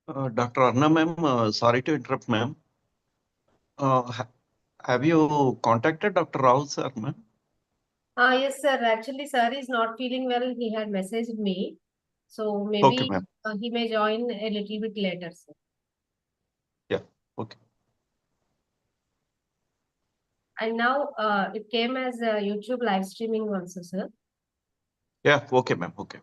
Dr. Arna ma'am, sorry to interrupt ma'am. Have you contacted Dr. Rao sir ma'am? Yes, sir. Actually, sir is not feeling well. He had messaged me. So Okay maybe ma'am. he may join a little bit later, sir. Yeah, okay. And now it came as a YouTube live streaming also, sir. Yeah, okay ma'am, okay.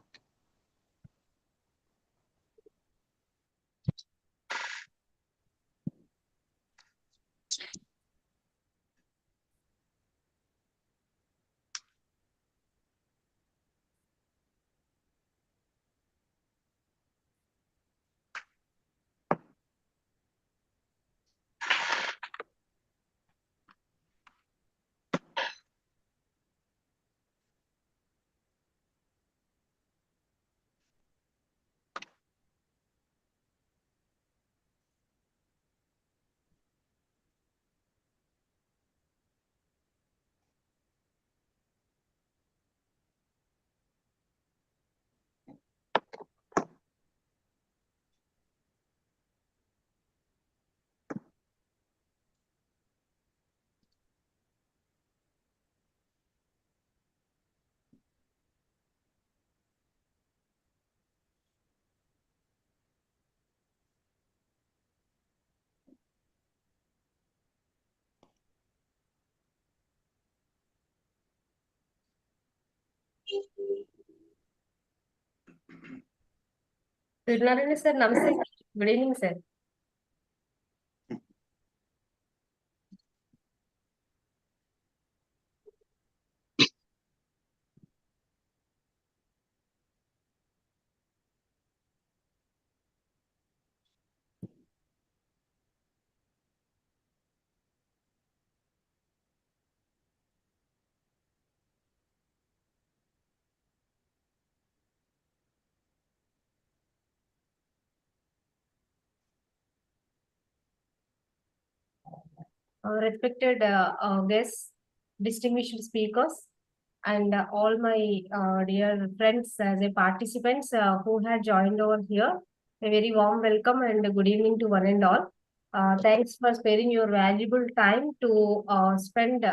Sudhanarayan sir, namaste. Good evening, sir. Respected guests, distinguished speakers, and all my dear friends as a participants who had joined over here. A very warm welcome and good evening to one and all. Thanks for sparing your valuable time to spend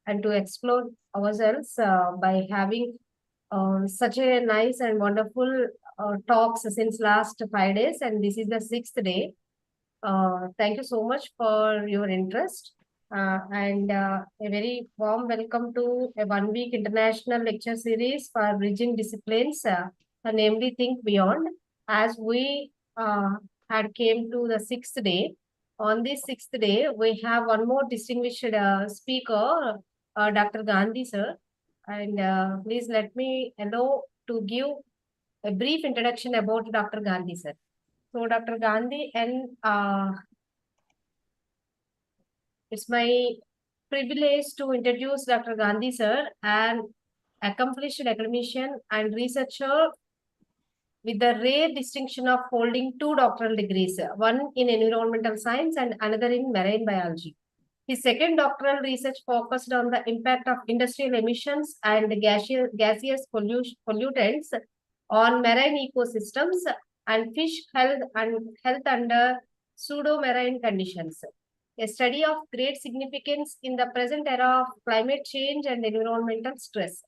and to explore ourselves by having such a nice and wonderful talks since last 5 days, and this is the sixth day. Thank you so much for your interest and a very warm welcome to a 1 week international lecture series for bridging disciplines, namely Think Beyond. As we had came to the sixth day, on this sixth day, we have one more distinguished speaker, Dr. Gandhi sir. And please let me allow to give a brief introduction about Dr. Gandhi sir. So Dr. Gandhi and it's my privilege to introduce Dr. Gandhi sir, an accomplished academician and researcher with the rare distinction of holding two doctoral degrees, one in environmental science and another in marine biology. His second doctoral research focused on the impact of industrial emissions and gaseous pollutants on marine ecosystems and fish health under pseudo-marine conditions. A study of great significance in the present era of climate change and environmental stress.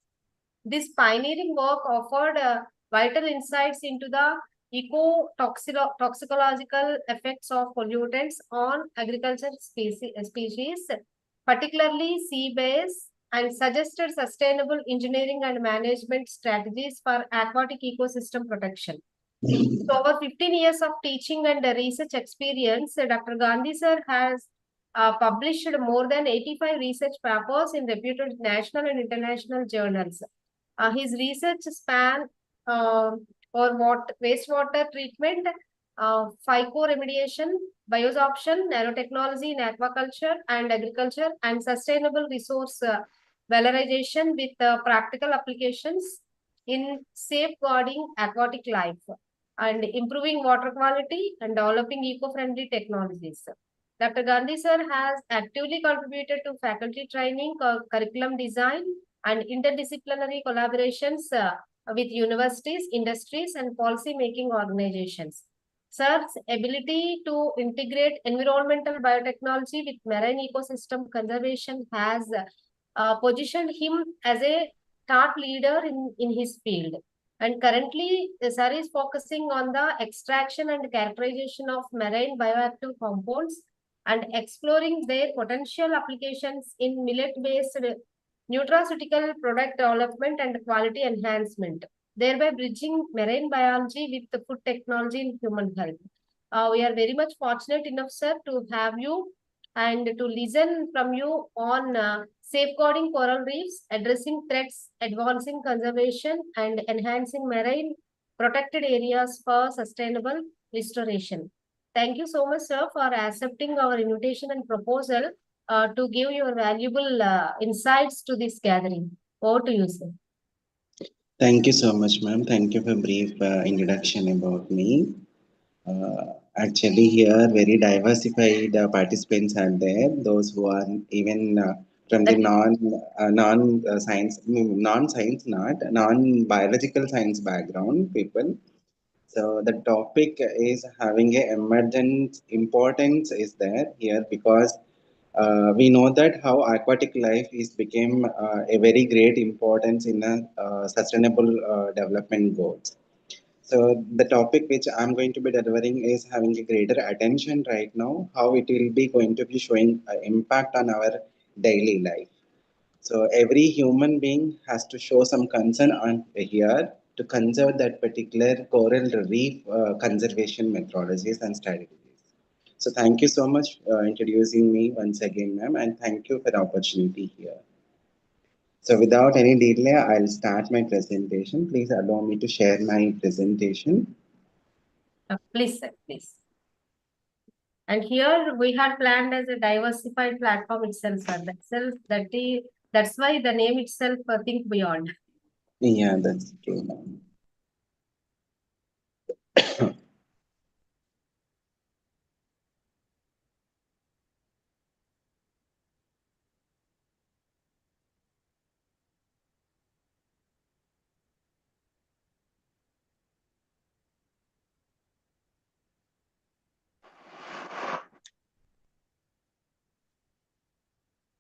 This pioneering work offered vital insights into the eco-toxicological effects of pollutants on agricultural species, particularly sea bass, and suggested sustainable engineering and management strategies for aquatic ecosystem protection. So over 15 years of teaching and research experience, Dr. Gandhi sir has published more than 85 research papers in reputed national and international journals. His research span or what wastewater treatment, FICO remediation, biosorption, nanotechnology in aquaculture and agriculture, and sustainable resource valorization with practical applications in safeguarding aquatic life and improving water quality and developing eco-friendly technologies. Dr. Gandhi sir has actively contributed to faculty training, curriculum design, and interdisciplinary collaborations with universities, industries, and policy-making organizations. Sir's ability to integrate environmental biotechnology with marine ecosystem conservation has positioned him as a thought leader in his field. And currently, Sir is focusing on the extraction and characterization of marine bioactive compounds and exploring their potential applications in millet-based nutraceutical product development and quality enhancement, thereby bridging marine biology with the food technology in human health. We are very much fortunate enough, sir, to have you and to listen from you on safeguarding coral reefs, addressing threats, advancing conservation, and enhancing marine protected areas for sustainable restoration. Thank you so much, sir, for accepting our invitation and proposal to give your valuable insights to this gathering. Over to you, sir. Thank you so much, ma'am. Thank you for brief introduction about me. Actually, here very diversified participants are there. Those who are even from the non biological science background people. So the topic is having a emergent importance is there here because we know that how aquatic life is became a very great importance in a sustainable development goals. So the topic which I'm going to be delivering is having a greater attention right now, how it will be going to be showing impact on our daily life. So every human being has to show some concern on here to conserve that particular coral reef conservation methodologies and strategies. So thank you so much introducing me once again, ma'am, and thank you for the opportunity here. So without any delay, I'll start my presentation. Please allow me to share my presentation. Please, sir, please. And here we had planned as a diversified platform itself, sir. That's why the name itself, Think Beyond. Yeah, that's true, ma'am.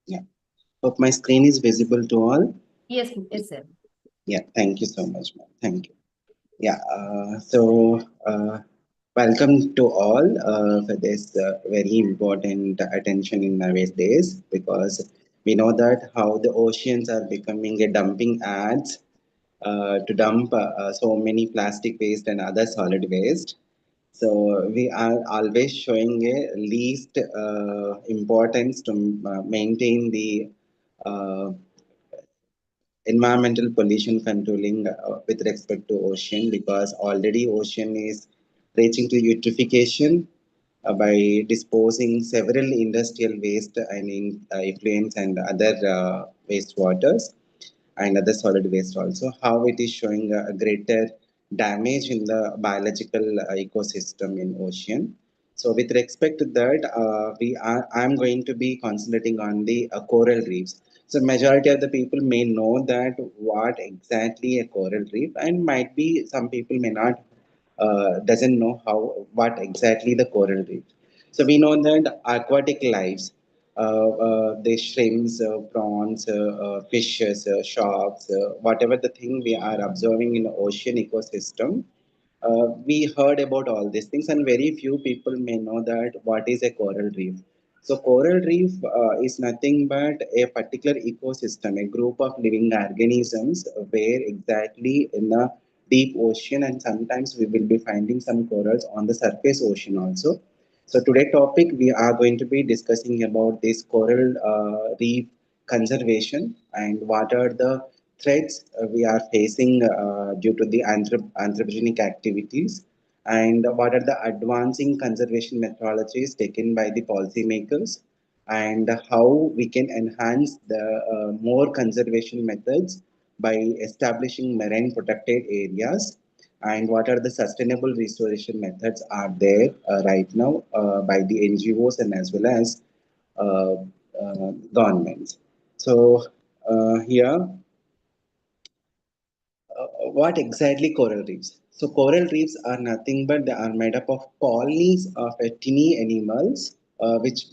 Yeah. Hope my screen is visible to all. Yes, yes, sir. Yeah, thank you so much, ma'am. Thank you. Yeah, welcome to all for this very important attention in nowadays because we know that how the oceans are becoming a dumping ads to dump so many plastic waste and other solid waste. So we are always showing a least importance to maintain the uh, environmental pollution controlling with respect to ocean because already ocean is reaching to eutrophication by disposing several industrial waste and effluents and other wastewaters and other solid waste also, how it is showing a greater damage in the biological ecosystem in ocean. So with respect to that, I'm going to be concentrating on the coral reefs. So majority of the people may know that what exactly a coral reef, and might be some people may not doesn't know how what exactly the coral reef. So we know that aquatic lives, the shrimps, prawns, fishes, sharks, whatever the thing we are observing in the ocean ecosystem, we heard about all these things, and very few people may know that what is a coral reef. So coral reef is nothing but a particular ecosystem, a group of living organisms where exactly in the deep ocean, and sometimes we will be finding some corals on the surface ocean also. So today topic we are going to be discussing about this coral reef conservation and what are the threats we are facing due to the anthropogenic activities and what are the advancing conservation methodologies taken by the policymakers and how we can enhance the more conservation methods by establishing marine protected areas and what are the sustainable restoration methods are there right now by the NGOs and as well as uh, governments. So here what exactly coral reefs? So coral reefs are nothing but they are made up of colonies of tiny animals, which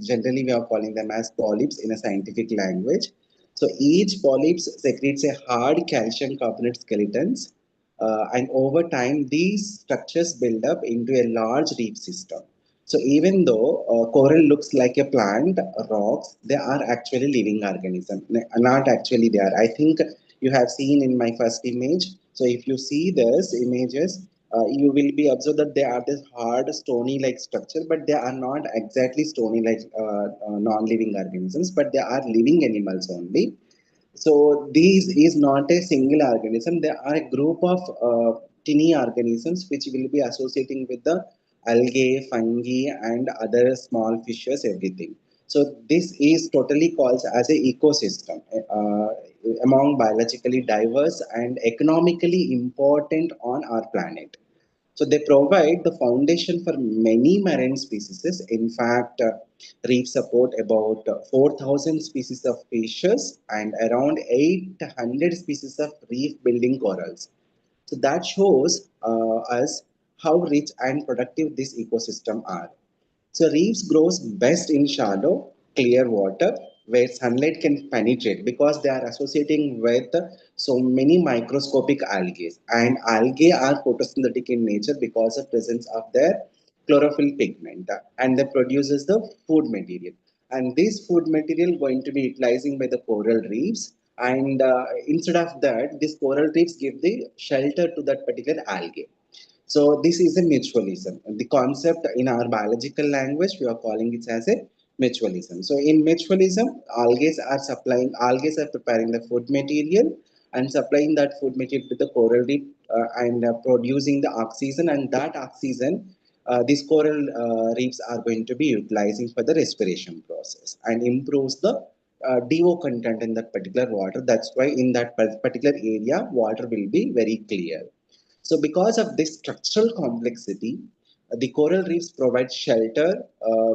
generally we are calling them as polyps in a scientific language. So each polyps secretes a hard calcium carbonate skeletons, and over time these structures build up into a large reef system. So even though coral looks like a plant, rocks, they are actually living organisms. Not actually they are. I think you have seen in my first image. So if you see these images, you will be observed that they are this hard stony like structure, but they are not exactly stony like non-living organisms, but they are living animals only. So these is not a single organism. There are a group of tiny organisms which will be associating with the algae, fungi, and other small fishes, everything. So this is totally called as a ecosystem among biologically diverse and economically important on our planet. So they provide the foundation for many marine species. In fact, reefs support about 4,000 species of fishes and around 800 species of reef-building corals. So that shows us how rich and productive this ecosystem are. So reefs grows best in shallow, clear water where sunlight can penetrate because they are associating with so many microscopic algae. And algae are photosynthetic in nature because of presence of their chlorophyll pigment, and they produces the food material. And this food material going to be utilizing by the coral reefs. And instead of that, these coral reefs give the shelter to that particular algae. So this is a mutualism. The concept in our biological language, we are calling it as a mutualism. So in mutualism, algae are preparing the food material and supplying that food material to the coral reef and producing the oxygen, and that oxygen these coral reefs are going to be utilizing for the respiration process and improves the DO content in that particular water. That's why in that particular area, water will be very clear. So, because of this structural complexity, the coral reefs provide shelter,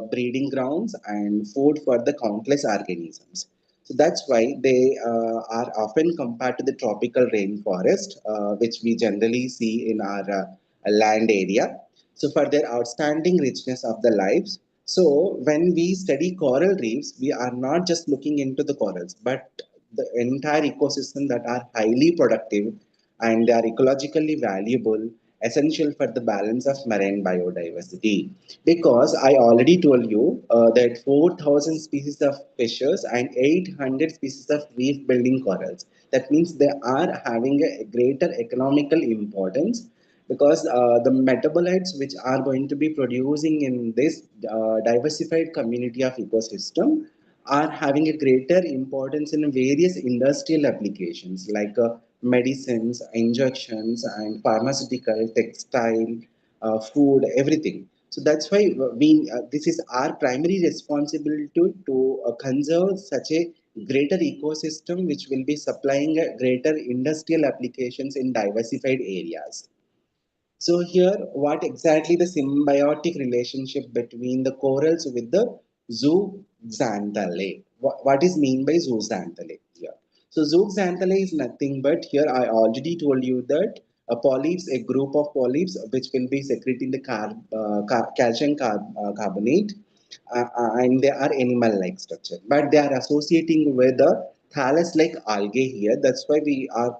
breeding grounds, and food for the countless organisms. So that's why they are often compared to the tropical rainforest, which we generally see in our land area. So for their outstanding richness of the lives. So when we study coral reefs, we are not just looking into the corals, but the entire ecosystem that are highly productive and they are ecologically valuable, essential for the balance of marine biodiversity. Because I already told you that 4,000 species of fishes and 800 species of reef building corals. That means they are having a greater economical importance because the metabolites which are going to be producing in this diversified community of ecosystem are having a greater importance in various industrial applications like medicines, injections, and pharmaceutical, textile, food, everything. So that's why this is our primary responsibility to conserve such a greater ecosystem which will be supplying greater industrial applications in diversified areas. So here, what exactly the symbiotic relationship between the corals with the zooxanthellae? What is mean by zooxanthellae here? So zooxanthellae is nothing but here I already told you that polyps, a group of polyps which will be secreting the calcium carbonate, and they are animal-like structure, but they are associating with the thallus-like algae here. That's why we are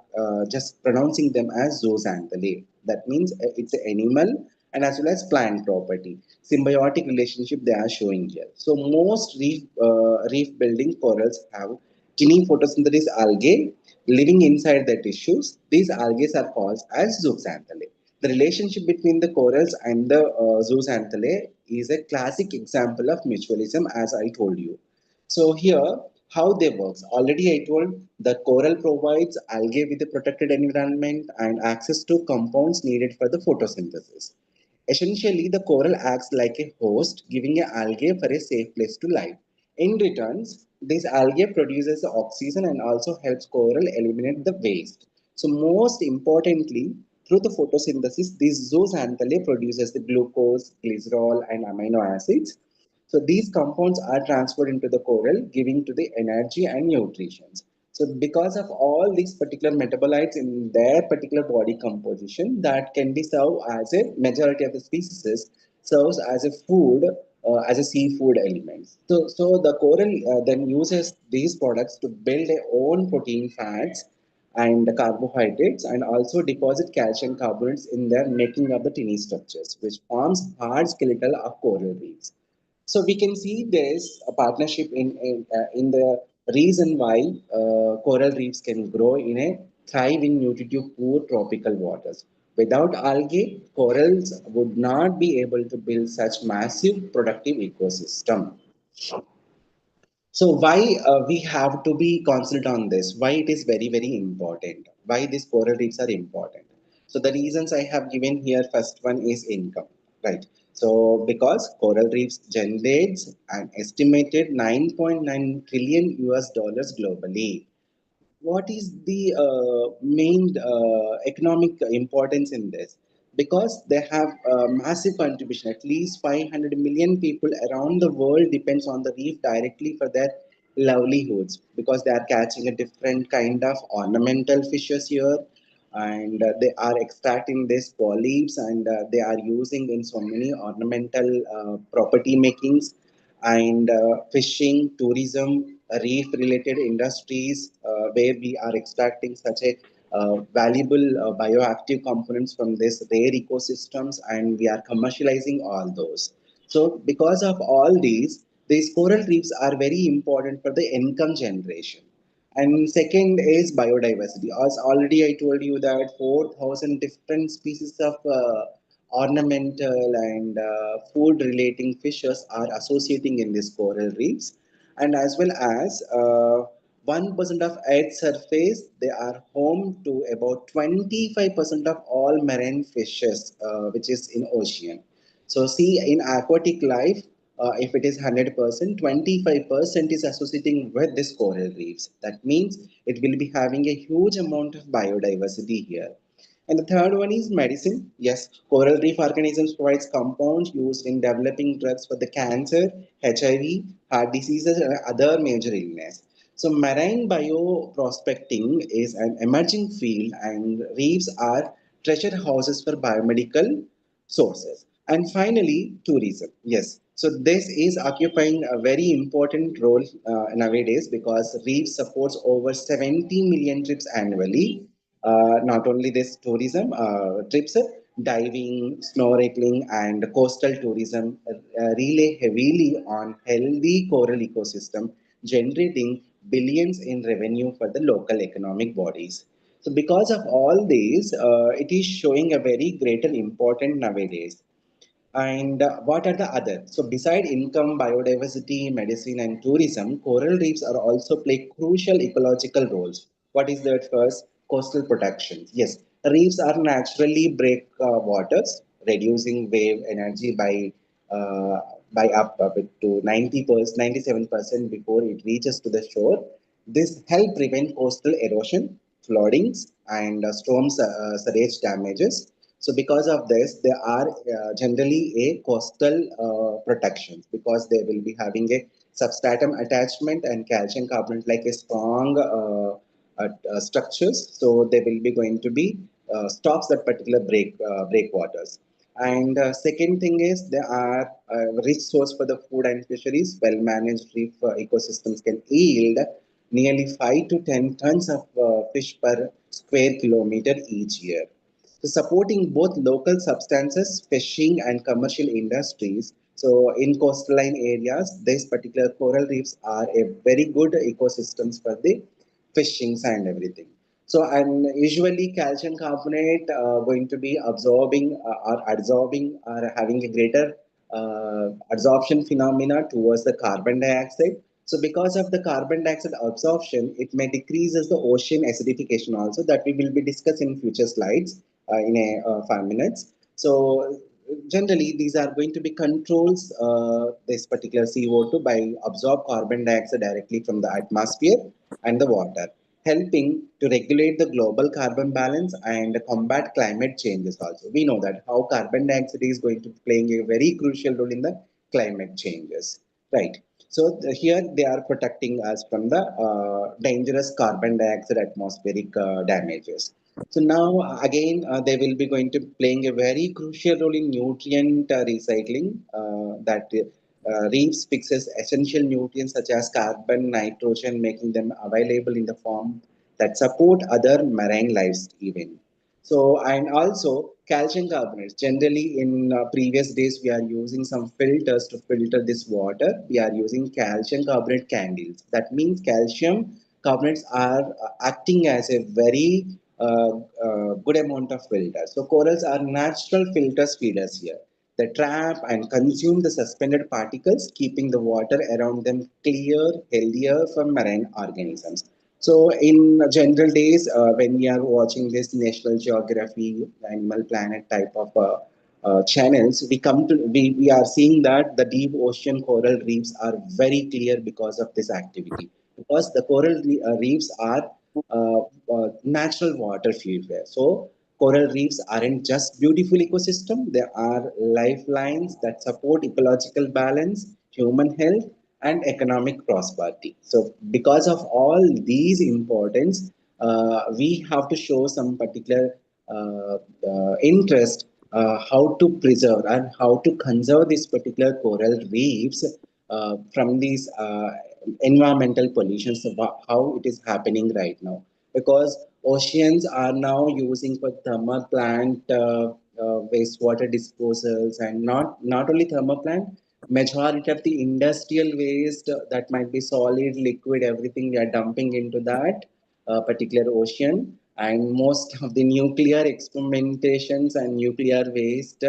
just pronouncing them as zooxanthellae. That means it's an animal and as well as plant property. Symbiotic relationship they are showing here. So most reef building corals have tiny photosynthesis algae living inside the tissues. These algae are called as zooxanthellae. The relationship between the corals and the zooxanthellae is a classic example of mutualism, as I told you. So here, how they works. Already I told the coral provides algae with a protected environment and access to compounds needed for the photosynthesis. Essentially, the coral acts like a host, giving a algae for a safe place to live. In returns, this algae produces oxygen and also helps coral eliminate the waste. So most importantly, through the photosynthesis, this zooxanthellae produces the glucose, glycerol, and amino acids. So these compounds are transferred into the coral, giving to the energy and nutrition. So because of all these particular metabolites in their particular body composition, that can be served as a majority of the species serves as a food, as a seafood element. So the coral then uses these products to build their own protein, fats, and carbohydrates, and also deposit calcium carbonates in their making of the tiny structures, which forms hard skeletal of coral reefs. So we can see there's a partnership in the reason why coral reefs can grow in a thrive in nutritive poor tropical waters. Without algae, corals would not be able to build such massive productive ecosystem. So why we have to be consult on this? Why it is very very important? Why these coral reefs are important? So the reasons I have given here, first one is income, right? So because coral reefs generates an estimated 9.9 trillion US dollars globally. What is the main economic importance in this? Because they have a massive contribution. At least 500 million people around the world depends on the reef directly for their livelihoods, because they are catching a different kind of ornamental fishes here, and they are extracting these polyps, and they are using in so many ornamental property makings, and fishing, tourism, reef related industries, where we are extracting such a valuable bioactive components from these rare ecosystems, and we are commercializing all those. So because of all these coral reefs are very important for the income generation. And second is biodiversity. As already I told you that 4,000 different species of ornamental and food relating fishes are associating in these coral reefs. And as well as 1% of Earth's surface, they are home to about 25% of all marine fishes, which is in ocean. So see, in aquatic life, if it is 100%, 25% is associating with this coral reefs. That means it will be having a huge amount of biodiversity here. And the third one is medicine. Yes, coral reef organisms provides compounds used in developing drugs for the cancer, HIV, heart diseases, and other major illness. So marine bioprospecting is an emerging field, and reefs are treasure houses for biomedical sources. And finally, tourism. Yes. So this is occupying a very important role nowadays, because reef supports over 70 million trips annually. Not only this tourism trips, diving, snorkeling, and coastal tourism rely heavily on healthy coral ecosystem, generating billions in revenue for the local economic bodies. So because of all these, it is showing a very greater importance nowadays. And what are the other? So beside income, biodiversity, medicine, and tourism, coral reefs are also play crucial ecological roles. What is that first? Coastal protection. Yes, reefs are naturally break waters, reducing wave energy uh, by up to 90%, 97% before it reaches to the shore. This help prevent coastal erosion, floodings, and storms surge damages. So because of this, they are generally a coastal protection, because they will be having a substratum attachment and calcium carbonate like a strong structures. So they will be going to be stops that particular breakwaters. And second thing is they are a rich source for the food and fisheries. Well managed reef ecosystems can yield nearly 5 to 10 tons of fish per square kilometer each year. So supporting both local substances, fishing, and commercial industries. So in coastline areas, these particular coral reefs are a very good ecosystems for the fishings and everything. So and usually calcium carbonate going to be absorbing or having a greater absorption phenomena towards the carbon dioxide. So because of the carbon dioxide absorption, it may decreases the ocean acidification also, that we will be discussing in future slides in a 5 minutes. So generally these are going to be controls this particular CO2 by absorb carbon dioxide directly from the atmosphere and the water, helping to regulate the global carbon balance and combat climate changes also. We know that how carbon dioxide is going to be playing a very crucial role in the climate changes, right? So here they are protecting us from the dangerous carbon dioxide atmospheric damages. So now again they will be going to playing a very crucial role in nutrient recycling. That reefs fixes essential nutrients such as carbon, nitrogen, making them available in the form that support other marine lives even. So, and also calcium carbonates. Generally, in previous days, we are using some filters to filter this water. We are using calcium carbonate candles. That means calcium carbonates are acting as a very good amount of filter. So, corals are natural filters feeders here. They trap and consume the suspended particles, keeping the water around them clear, healthier for marine organisms. So in general days, when we are watching this National Geography, Animal Planet type of channels, we are seeing that the deep ocean coral reefs are very clear because of this activity. Because the reefs are natural water feedware. So coral reefs aren't just beautiful ecosystem; they are lifelines that support ecological balance, human health, and economic prosperity. So, because of all these importance, we have to show some particular interest how to preserve and how to conserve these particular coral reefs from these environmental pollutions of how it is happening right now. Because oceans are now using for thermal plant wastewater disposals, and not only thermal plant, majority of the industrial waste that might be solid, liquid, everything we are dumping into that particular ocean. And most of the nuclear experimentations and nuclear waste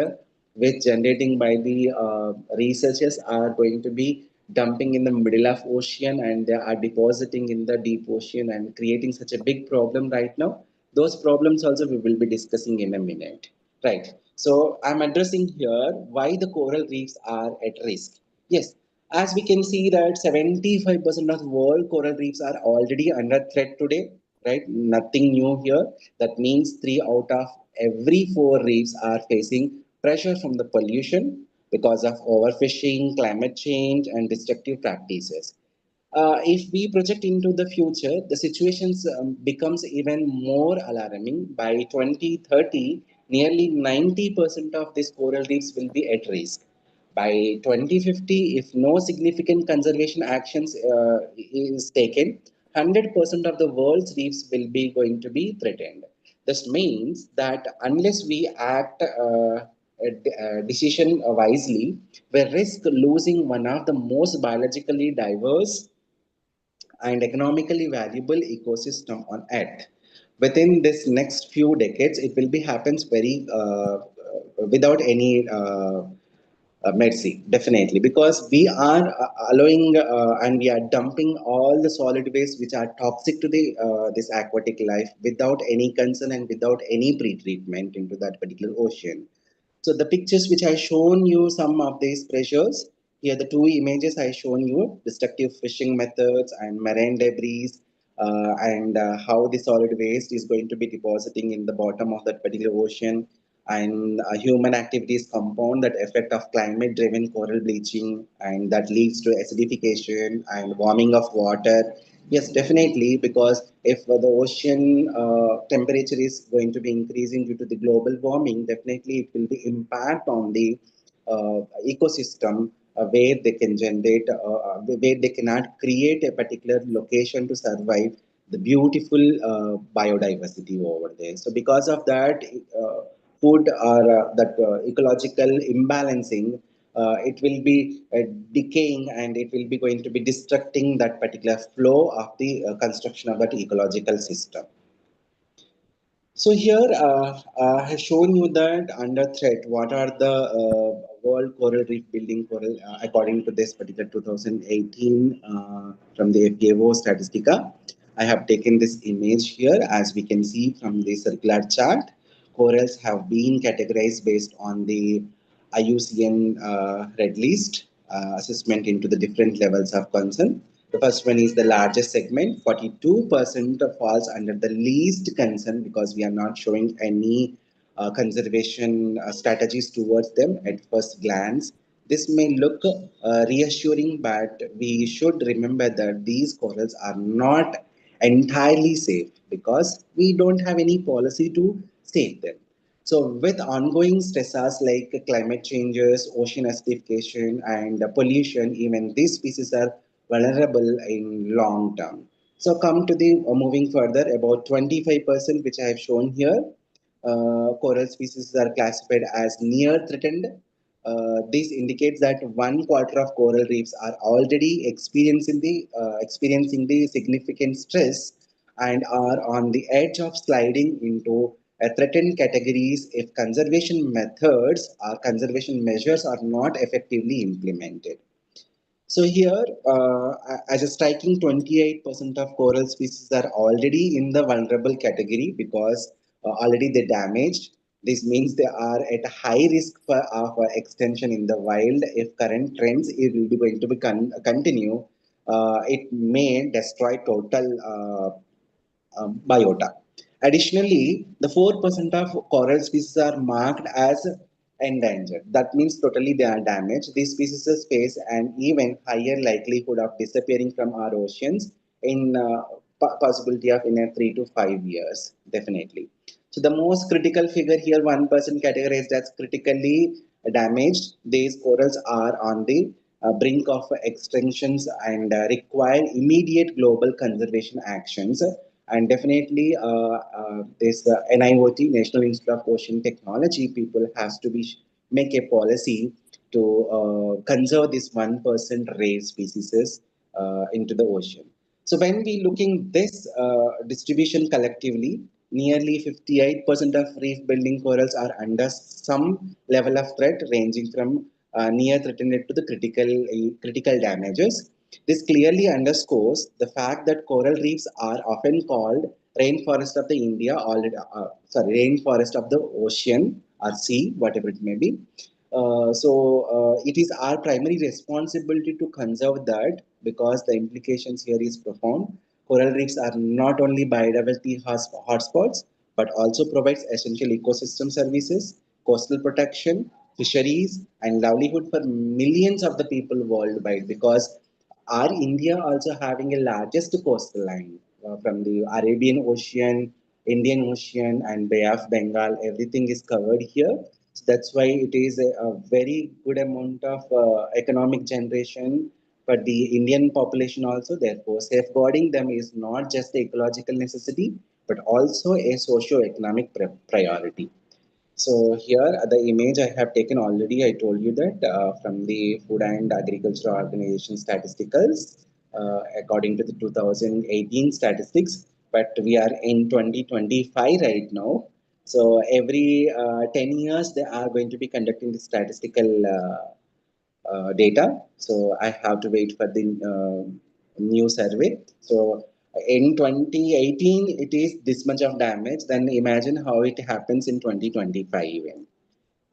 which generating by the researchers are going to be dumping in the middle of ocean, and they are depositing in the deep ocean and creating such a big problem right now. Those problems also we will be discussing in a minute. Right. So I'm addressing here why the coral reefs are at risk. Yes, as we can see that 75% of the world coral reefs are already under threat today. Right. Nothing new here. That means 3 out of every 4 reefs are facing pressure from the pollution because of overfishing, climate change, and destructive practices. If we project into the future, the situations becomes even more alarming. By 2030, nearly 90% of these coral reefs will be at risk. By 2050, if no significant conservation actions is taken, 100% of the world's reefs will be going to be threatened. This means that unless we act decision wisely, we risk losing one of the most biologically diverse and economically valuable ecosystem on earth. Within this next few decades, it will be happens very without any mercy, definitely, because we are allowing and we are dumping all the solid waste which are toxic to the this aquatic life without any concern and without any pre-treatment into that particular ocean. So the pictures which I shown you some of these pressures, here the two images I shown you, destructive fishing methods and marine debris, and how the solid waste is going to be depositing in the bottom of that particular ocean, and human activities compound that effect of climate driven coral bleaching, and that leads to acidification and warming of water. Yes, definitely, because if the ocean temperature is going to be increasing due to the global warming, definitely it will be impact on the ecosystem where they can generate, where they cannot create a particular location to survive the beautiful biodiversity over there. So because of that, food or that ecological imbalancing, it will be decaying, and it will be going to be destructing that particular flow of the construction of that ecological system. So here I have shown you that under threat, what are the World Coral Reef Building Coral according to this particular 2018 from the FAO Statistica. I have taken this image here. As we can see from the circular chart, corals have been categorized based on the IUCN Red List assessment into the different levels of concern. The first one is the largest segment, 42% falls under the least concern because we are not showing any conservation strategies towards them at first glance. This may look reassuring, but we should remember that these corals are not entirely safe because we don't have any policy to save them. So, with ongoing stressors like climate changes, ocean acidification, and pollution, even these species are vulnerable in long term. So, come to the moving further, about 25%, which I have shown here, coral species are classified as near threatened. This indicates that one quarter of coral reefs are already experiencing the significant stress and are on the edge of sliding into threatened categories if conservation methods or conservation measures are not effectively implemented. So here, as a striking 28% of coral species are already in the vulnerable category because already they damaged. This means they are at a high risk of extinction in the wild. If current trends it will be going to be continue, it may destroy total biota. Additionally, the 4% of coral species are marked as endangered. That means totally they are damaged. These species face an even higher likelihood of disappearing from our oceans in possibility of in a 3 to 5 years, definitely. So the most critical figure here, 1% categorized as critically damaged. These corals are on the brink of extinctions and require immediate global conservation actions. And definitely, this NIOT, National Institute of Ocean Technology, people has to be make a policy to conserve this 1% rare species into the ocean. So when we looking this distribution collectively, nearly 58% of reef building corals are under some level of threat, ranging from near threatened to the critical damages. This clearly underscores the fact that coral reefs are often called rainforest of the India, rainforest of the ocean or sea, whatever it may be. It is our primary responsibility to conserve that because the implications here is profound. Coral reefs are not only biodiversity hotspots but also provides essential ecosystem services, coastal protection, fisheries, and livelihood for millions of the people worldwide. Because are India also having a largest coastal line from the Arabian Ocean, Indian Ocean, and Bay of Bengal? Everything is covered here. So that's why it is a very good amount of economic generation for the Indian population also. Therefore, safeguarding them is not just the ecological necessity, but also a socio-economic priority. So here the image I have taken already, I told you that from the Food and Agriculture Organization statisticals, according to the 2018 statistics, but we are in 2025 right now. So every 10 years, they are going to be conducting the statistical data. So I have to wait for the new survey. So in 2018, it is this much of damage. Then imagine how it happens in 2025 even.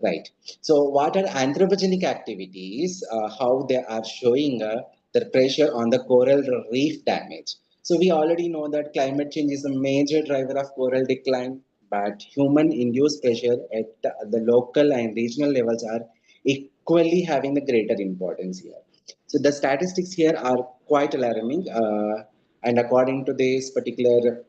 Right. So, what are anthropogenic activities? How they are showing the pressure on the coral reef damage. So, we already know that climate change is a major driver of coral decline, but human-induced pressure at the local and regional levels are equally having the greater importance here. So, the statistics here are quite alarming, and according to this particular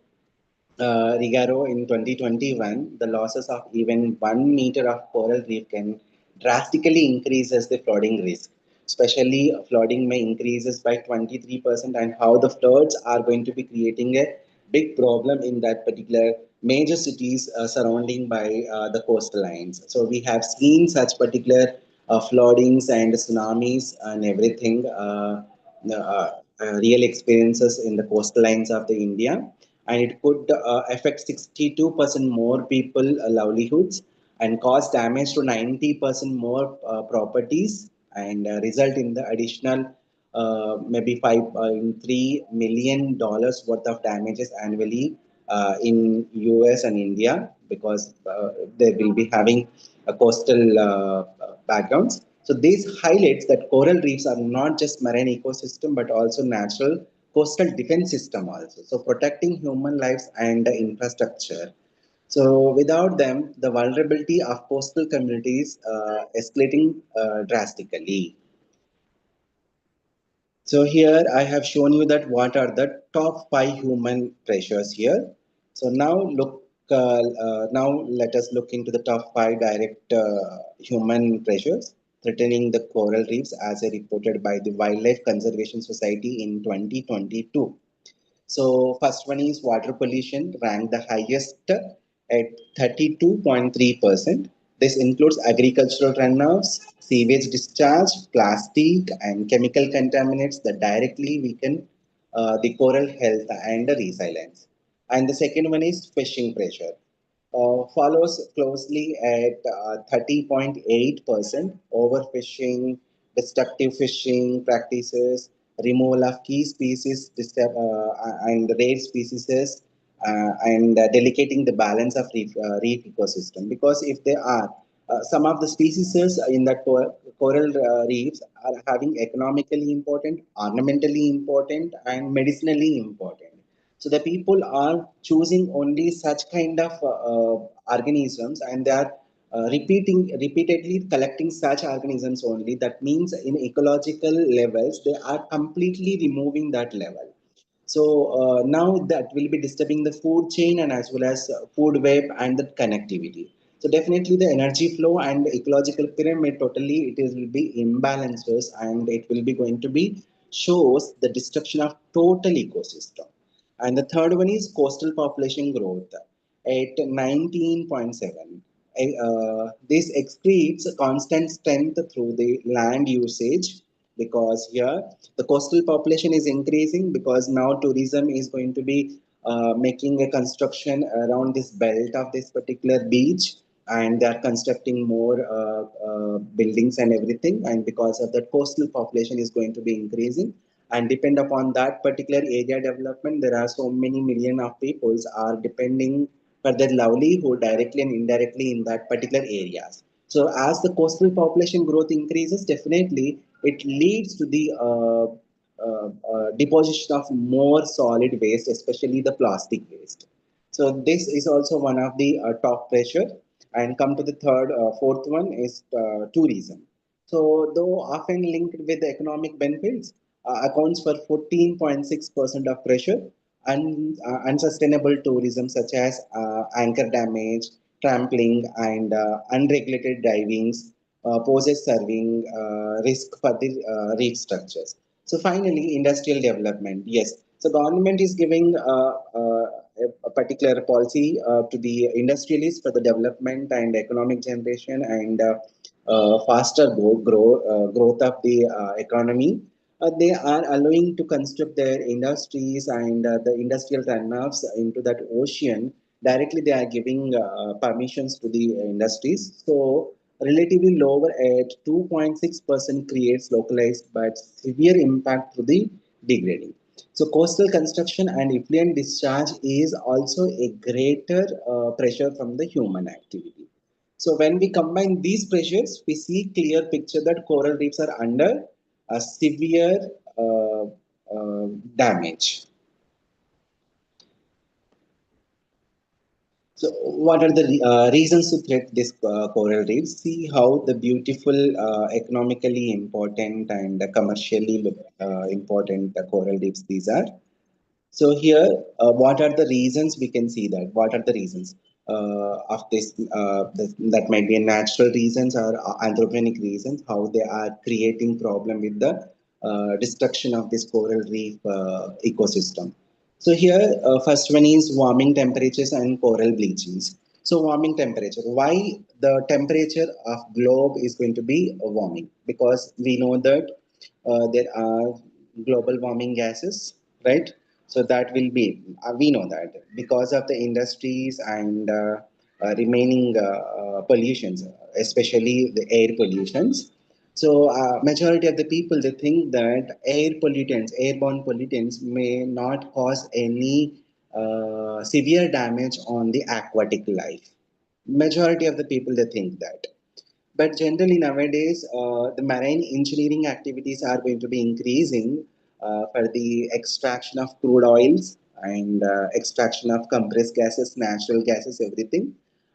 Rigaro in 2021, the losses of even 1 meter of coral reef can drastically increases the flooding risk. Especially flooding may increases by 23%, and how the floods are going to be creating a big problem in that particular major cities surrounding by the coastal lines. So we have seen such particular floodings and tsunamis and everything. Real experiences in the coastlines of the India, and it could affect 62% more people livelihoods and cause damage to 90% more properties and result in the additional maybe $5.3 million worth of damages annually in US and India because they will be having a coastal backgrounds. So this highlights that coral reefs are not just marine ecosystem but also natural coastal defense system also. So protecting human lives and infrastructure. So without them, the vulnerability of coastal communities escalating drastically. So here I have shown you that what are the top 5 human pressures here. So now let us look into the top 5 direct human pressures threatening the coral reefs as reported by the Wildlife Conservation Society in 2022. So first one is water pollution, ranked the highest at 32.3%. This includes agricultural runoffs, sewage discharge, plastic, and chemical contaminants that directly weaken the coral health and the resilience. And the second one is fishing pressure. Follows closely at 30.8%. Overfishing, destructive fishing practices, removal of key species and rare species, and delicating the balance of reef ecosystem. Because if there are some of the species in that coral reefs are having economically important, ornamentally important, and medicinally important. So the people are choosing only such kind of organisms, and they are repeatedly collecting such organisms only. That means in ecological levels, they are completely removing that level. So now that will be disturbing the food chain and as well as food web and the connectivity. So definitely the energy flow and ecological pyramid totally will be imbalances, and it will be going to be shows the destruction of total ecosystem. And the third one is coastal population growth at 19.7. This excretes constant strength through the land usage, because here the coastal population is increasing because now tourism is going to be making a construction around this belt of this particular beach, and they are constructing more buildings and everything, and because of that coastal population is going to be increasing, and depend upon that particular area development, there are so many million of peoples are depending for their livelihood directly and indirectly in that particular areas. So as the coastal population growth increases, definitely it leads to the deposition of more solid waste, especially the plastic waste. So this is also one of the top pressure. And come to the fourth one is tourism. So though often linked with the economic benefits, accounts for 14.6% of pressure. Unsustainable tourism such as anchor damage, trampling, and unregulated divings poses serving risk for the reef structures. So finally, industrial development. Yes, so government is giving a particular policy to the industrialists for the development and economic generation and faster growth of the economy. They are allowing to construct their industries and the industrial runoffs into that ocean. Directly, they are giving permissions to the industries. So relatively lower at 2.6% creates localized but severe impact to the degrading. So coastal construction and effluent discharge is also a greater pressure from the human activity. So when we combine these pressures, we see clear picture that coral reefs are under a severe uh, damage. So, what are the reasons to threat this coral reefs? See how the beautiful, economically important and commercially important coral reefs these are. So here, what are the reasons we can see that? What are the reasons of this? That might be natural reasons or anthropogenic reasons. How they are creating problem with the destruction of this coral reef ecosystem. So here, first one is warming temperatures and coral bleachings. So warming temperature. Why the temperature of globe is going to be warming? Because we know that there are global warming gases, right? So that will be, we know that because of the industries and remaining pollutions, especially the air pollutions. So majority of the people, they think that airborne pollutants may not cause any severe damage on the aquatic life. Majority of the people, they think that. But generally nowadays, the marine engineering activities are going to be increasing for the extraction of crude oils and extraction of compressed gases, natural gases, everything.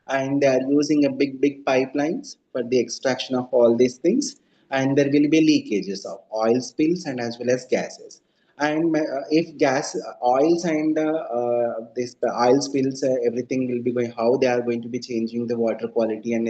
And they are using a big pipelines for the extraction of all these things. And there will be leakages of oil spills and as well as gases. And if gas, oils and this the oil spills, everything will be going. How they are going to be changing the water quality and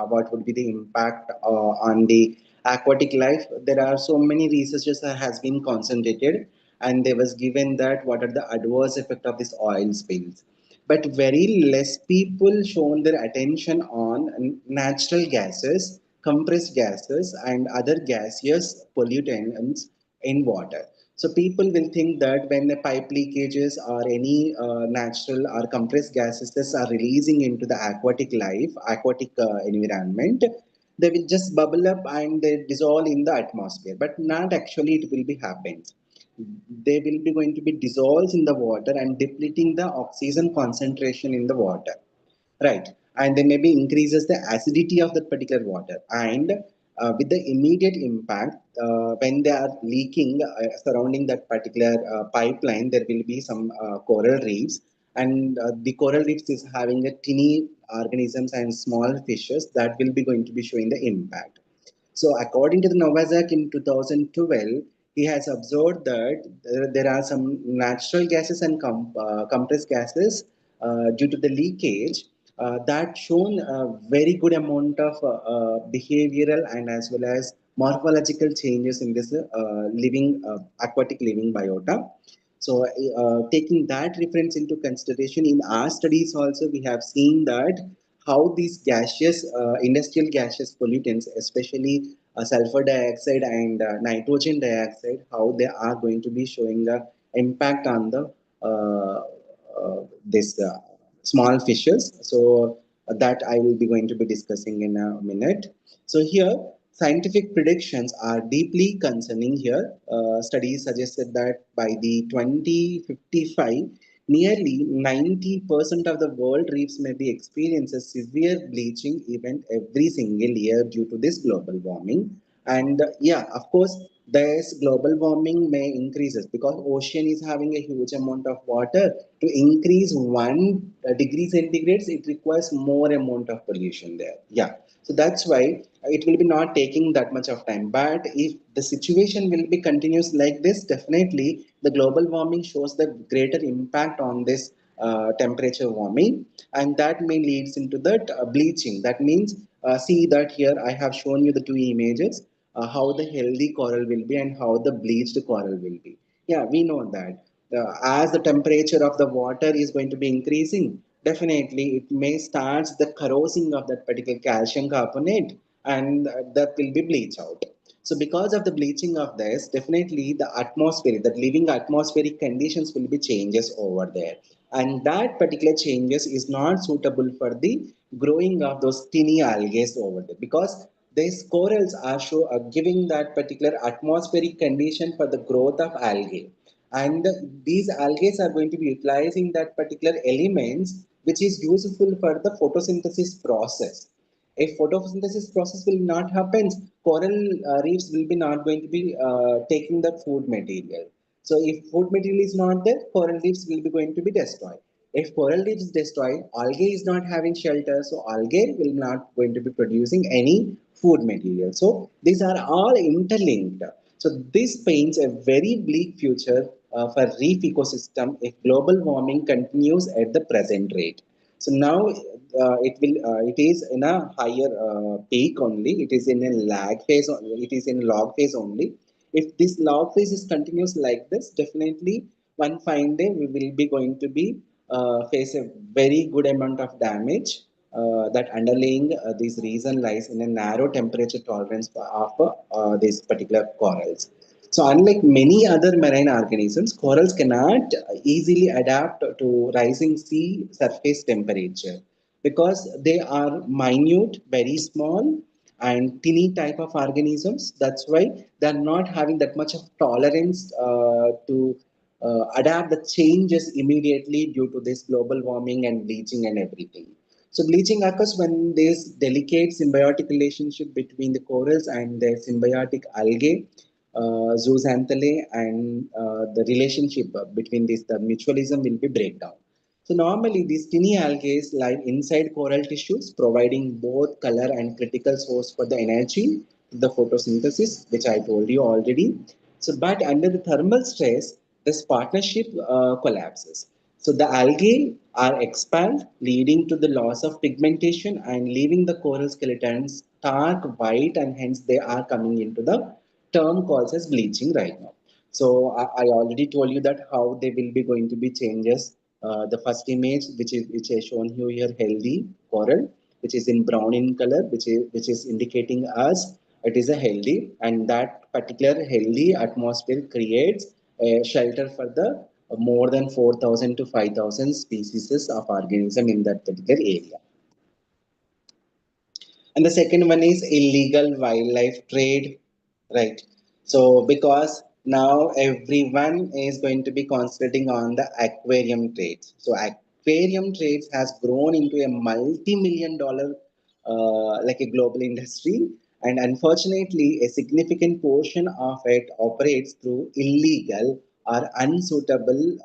what would be the impact on the aquatic life? There are so many researches that has been concentrated, and they was given that what are the adverse effect of this oil spills. But very less people shown their attention on natural gases, compressed gases, and other gaseous pollutants in water. So people will think that when the pipe leakages or any natural or compressed gases are releasing into the aquatic life, aquatic environment, they will just bubble up and they dissolve in the atmosphere. But not actually it will be happening. They will be going to be dissolved in the water and depleting the oxygen concentration in the water, right? And then maybe increases the acidity of that particular water. And with the immediate impact, when they are leaking surrounding that particular pipeline, there will be some coral reefs. And the coral reefs is having a tiny organisms and small fishes that will be going to be showing the impact. So, according to the Novazak in 2012, he has observed that there are some natural gases and compressed gases due to the leakage that shown a very good amount of behavioral and as well as morphological changes in this living aquatic living biota. So, taking that reference into consideration in our studies, also we have seen that how these gaseous, industrial gaseous pollutants, especially sulfur dioxide and nitrogen dioxide, how they are going to be showing the impact on the this small fishes. So that I will be going to be discussing in a minute. So here, scientific predictions are deeply concerning here. Studies suggested that by the 2055, nearly 90% of the world reefs may be experiencing a severe bleaching event every single year due to this global warming. And yeah, of course, this global warming may increases because ocean is having a huge amount of water. To increase 1 degree centigrades, it requires more amount of pollution there. Yeah, so that's why it will be not taking that much of time. But if the situation will be continuous like this, definitely the global warming shows the greater impact on this temperature warming, and that may leads into that bleaching. That means see that here I have shown you the two images, how the healthy coral will be and how the bleached coral will be. Yeah, we know that as the temperature of the water is going to be increasing, definitely it may start the corrosing of that particular calcium carbonate, and that will be bleached out. So because of the bleaching of this, definitely the atmosphere, the living atmospheric conditions will be changes over there. And that particular changes is not suitable for the growing of those tiny algae over there, because these corals are giving that particular atmospheric condition for the growth of algae. And these algae are going to be utilizing that particular elements which is useful for the photosynthesis process. If photosynthesis process will not happen, coral reefs will be not going to be taking the food material. So if food material is not there, coral reefs will be going to be destroyed. If coral reef is destroyed, algae is not having shelter, so algae will not going to be producing any food material. So these are all interlinked. So this paints a very bleak future for reef ecosystem if global warming continues at the present rate. So now it is in a higher peak only. It is in a lag phase. It is in log phase only. If this log phase is continuous like this, definitely one fine day we will be going to be face a very good amount of damage. That underlying this reason lies in a narrow temperature tolerance of these particular corals. So, unlike many other marine organisms, corals cannot easily adapt to rising sea surface temperature because they are minute, very small, and teeny type of organisms. That's why they are not having that much of tolerance to adapt the changes immediately due to this global warming and bleaching and everything. So bleaching occurs when there's delicate symbiotic relationship between the corals and their symbiotic algae. zooxanthellae, and the relationship between this, the mutualism will be breakdown. So normally these tiny algae lie inside coral tissues, providing both color and critical source for the energy, the photosynthesis, which I told you already. So, but under the thermal stress, this partnership collapses. So the algae are expelled, leading to the loss of pigmentation and leaving the coral skeletons stark white, and hence they are coming into the term called as bleaching right now. So I already told you that how they will be going to be changes. The first image, which is shown you here, healthy coral, which is in brown in color, which is indicating us it is a healthy, and that particular healthy atmosphere creates a shelter for the more than 4,000 to 5,000 species of organism in that particular area. And the second one is illegal wildlife trade, right? So because now everyone is going to be concentrating on the aquarium trades. So aquarium trades has grown into a multi-million dollar like a global industry, and unfortunately a significant portion of it operates through illegal or unsuitable,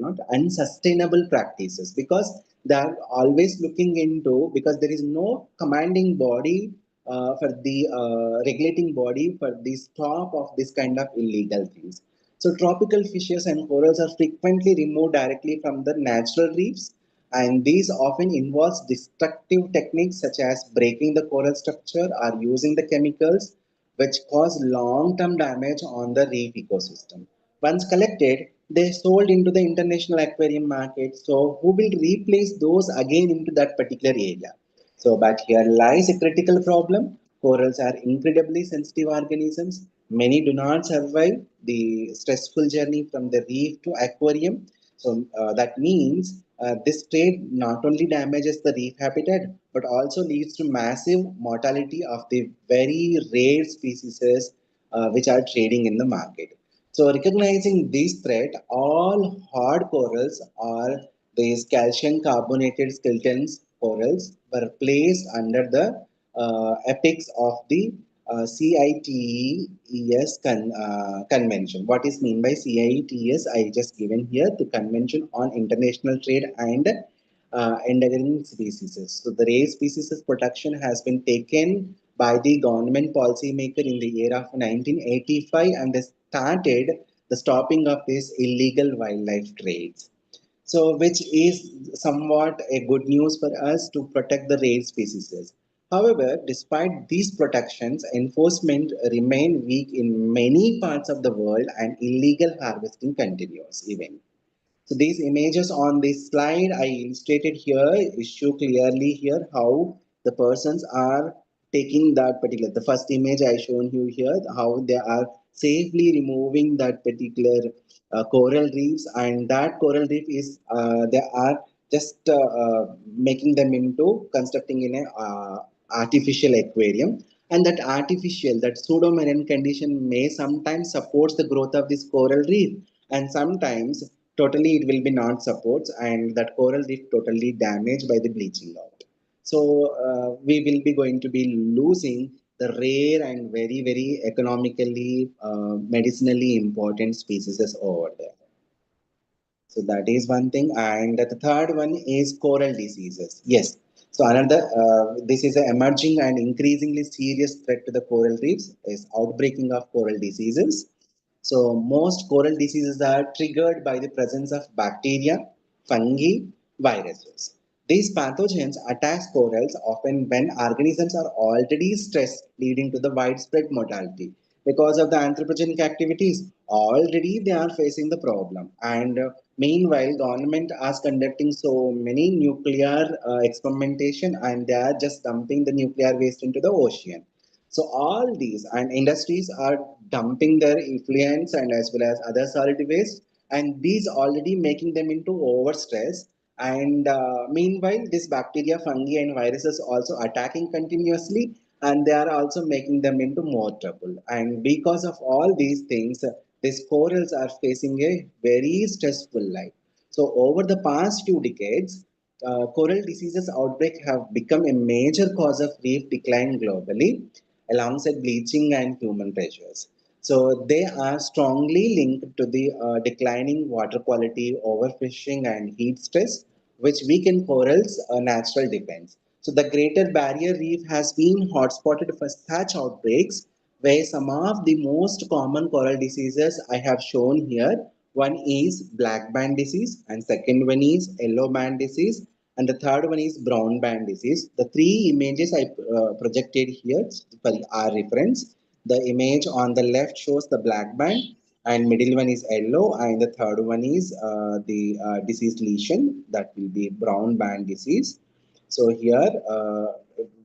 not unsustainable practices, because they are always looking into, because there is no commanding body for the regulating body for the stop of this kind of illegal things. So tropical fishes and corals are frequently removed directly from the natural reefs, and these often involves destructive techniques such as breaking the coral structure or using the chemicals which cause long-term damage on the reef ecosystem. Once collected, they sold into the international aquarium market. So who will replace those again into that particular area? So, but here lies a critical problem. Corals are incredibly sensitive organisms. Many do not survive the stressful journey from the reef to aquarium. So that means this trade not only damages the reef habitat but also leads to massive mortality of the very rare species which are trading in the market. So recognizing this threat, all hard corals or these calcium carbonated skeletons corals were placed under the apex of the CITES convention. What is mean by CITES? I just given here the Convention on International Trade and Endangered Species. So the rare species protection has been taken by the government policymaker in the year of 1985, and they started the stopping of these illegal wildlife trades. So which is somewhat a good news for us to protect the rare species. However, despite these protections, enforcement remain weak in many parts of the world, and illegal harvesting continues even. So these images on this slide I illustrated here show clearly here how the persons are taking that particular, the first image I shown you here, how they are safely removing that particular coral reefs, and that coral reef is they are just making them into constructing in a artificial aquarium, and that artificial, that pseudo marine condition may sometimes supports the growth of this coral reef, and sometimes totally it will be not supports, and that coral reef totally damaged by the bleaching out. So we will be going to be losing the rare and very very economically medicinally important species over there. So that is one thing, and the third one is coral diseases. Yes, so another this is an emerging and increasingly serious threat to the coral reefs is outbreaking of coral diseases. So most coral diseases are triggered by the presence of bacteria, fungi, viruses. These pathogens attack corals often when organisms are already stressed, leading to the widespread mortality. Because of the anthropogenic activities, already they are facing the problem. And meanwhile, government is conducting so many nuclear experimentation, and they are just dumping the nuclear waste into the ocean. So all these and industries are dumping their effluents and as well as other solid waste, and these already making them into overstress. And meanwhile, this bacteria, fungi, and viruses also attacking continuously, and they are also making them into more trouble. And because of all these things, these corals are facing a very stressful life. So over the past few decades, coral diseases outbreak have become a major cause of reef decline globally, alongside bleaching and human pressures. So they are strongly linked to the declining water quality, overfishing, and heat stress, which weaken corals' natural defense. So the Greater Barrier Reef has been hotspotted for such outbreaks, where some of the most common coral diseases I have shown here. One is black band disease, and second one is yellow band disease, and the third one is brown band disease. The three images I projected here for our reference. The image on the left shows the black band, and middle one is yellow, and the third one is the disease lesion, that will be brown band disease. So here,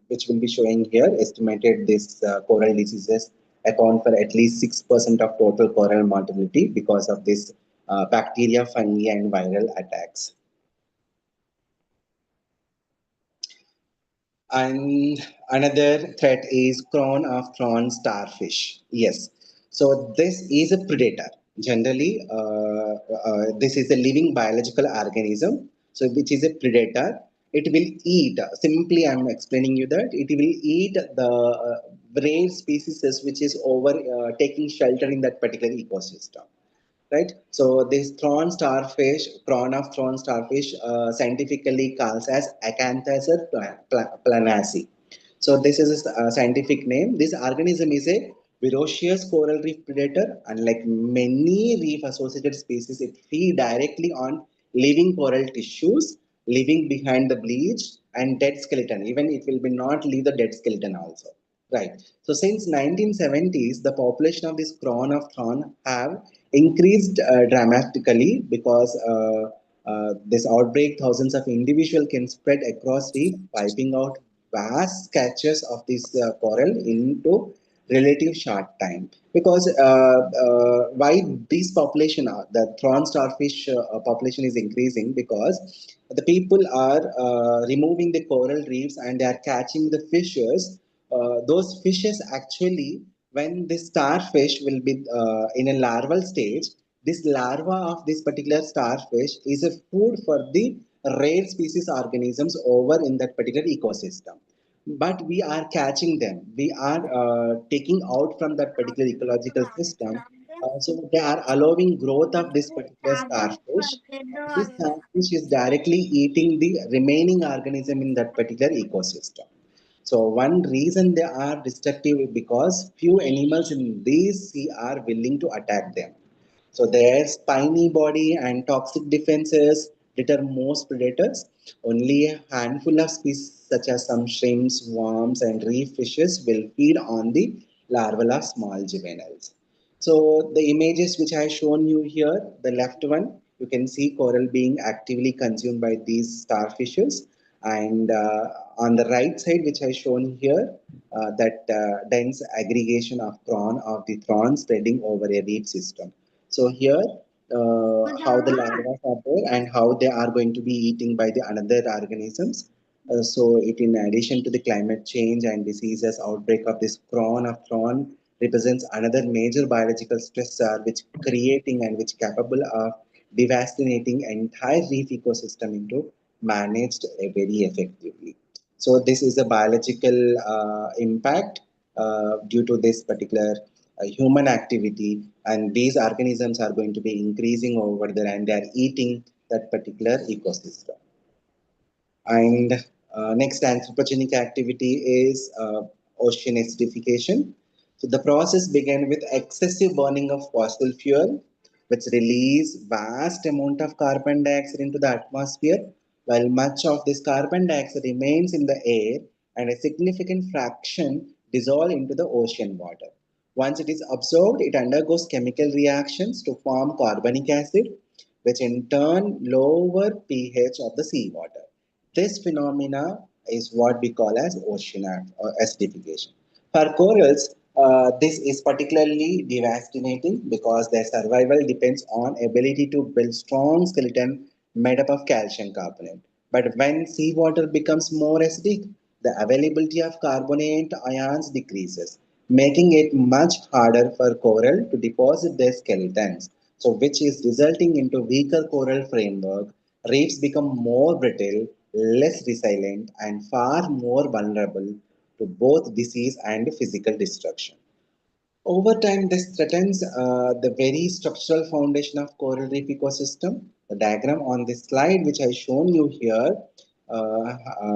which will be showing here, estimated this coral diseases account for at least 6% of total coral mortality because of this bacteria, fungi, and viral attacks. And another threat is crown of thorn starfish. Yes, so this is a predator. Generally, this is a living biological organism. So, which is a predator. It will eat. Simply, I'm explaining you that it will eat the rare species which is over taking shelter in that particular ecosystem, right? So this thorn starfish, crown of thorn starfish, scientifically calls as Acanthacer planaci. So this is a scientific name. This organism is a voracious coral reef predator. Unlike many reef-associated species, it feeds directly on living coral tissues, leaving behind the bleach and dead skeleton. Even it will be not leave the dead skeleton also. Right. So since 1970s, the population of this crown of thorn have increased dramatically because this outbreak, thousands of individuals can spread across reef, wiping out vast catches of this coral into relative short time. Because why these population are the thorn starfish population is increasing, because the people are removing the coral reefs and they are catching the fishes. Those fishes actually, when this starfish will be in a larval stage, this larva of this particular starfish is a food for the rare species organisms over in that particular ecosystem. But we are catching them. We are taking out from that particular ecological system. So they are allowing growth of this particular starfish. This starfish is directly eating the remaining organism in that particular ecosystem. So one reason they are destructive is because few animals in this sea are willing to attack them. So their spiny body and toxic defenses deter most predators. Only a handful of species such as some shrimps, worms, and reef fishes will feed on the larvae of small juveniles. So the images which I have shown you here, the left one, you can see coral being actively consumed by these starfishes, and on the right side, which I shown here, that dense aggregation of prawn of the prawn spreading over a reef system. So here, how the larvae are there and how they are going to be eating by the another organisms. So it, in addition to the climate change and diseases, outbreak of this crown of thorn represents another major biological stressor which creating and which capable of devastating entire reef ecosystem into managed very effectively. So this is a biological impact due to this particular human activity, and these organisms are going to be increasing over there and they are eating that particular ecosystem. And next anthropogenic activity is ocean acidification. So the process began with excessive burning of fossil fuel, which release vast amount of carbon dioxide into the atmosphere, while much of this carbon dioxide remains in the air and a significant fraction dissolve into the ocean water. Once it is absorbed, it undergoes chemical reactions to form carbonic acid, which in turn lower pH of the seawater. This phenomena is what we call as ocean acidification. For corals, this is particularly devastating because their survival depends on ability to build strong skeleton made up of calcium carbonate. But when seawater becomes more acidic, the availability of carbonate ions decreases, making it much harder for coral to deposit their skeletons. So, which is resulting into weaker coral framework. Reefs become more brittle, less resilient, and far more vulnerable to both disease and physical destruction. Over time, this threatens the very structural foundation of coral reef ecosystem. The diagram on this slide, which I shown you here,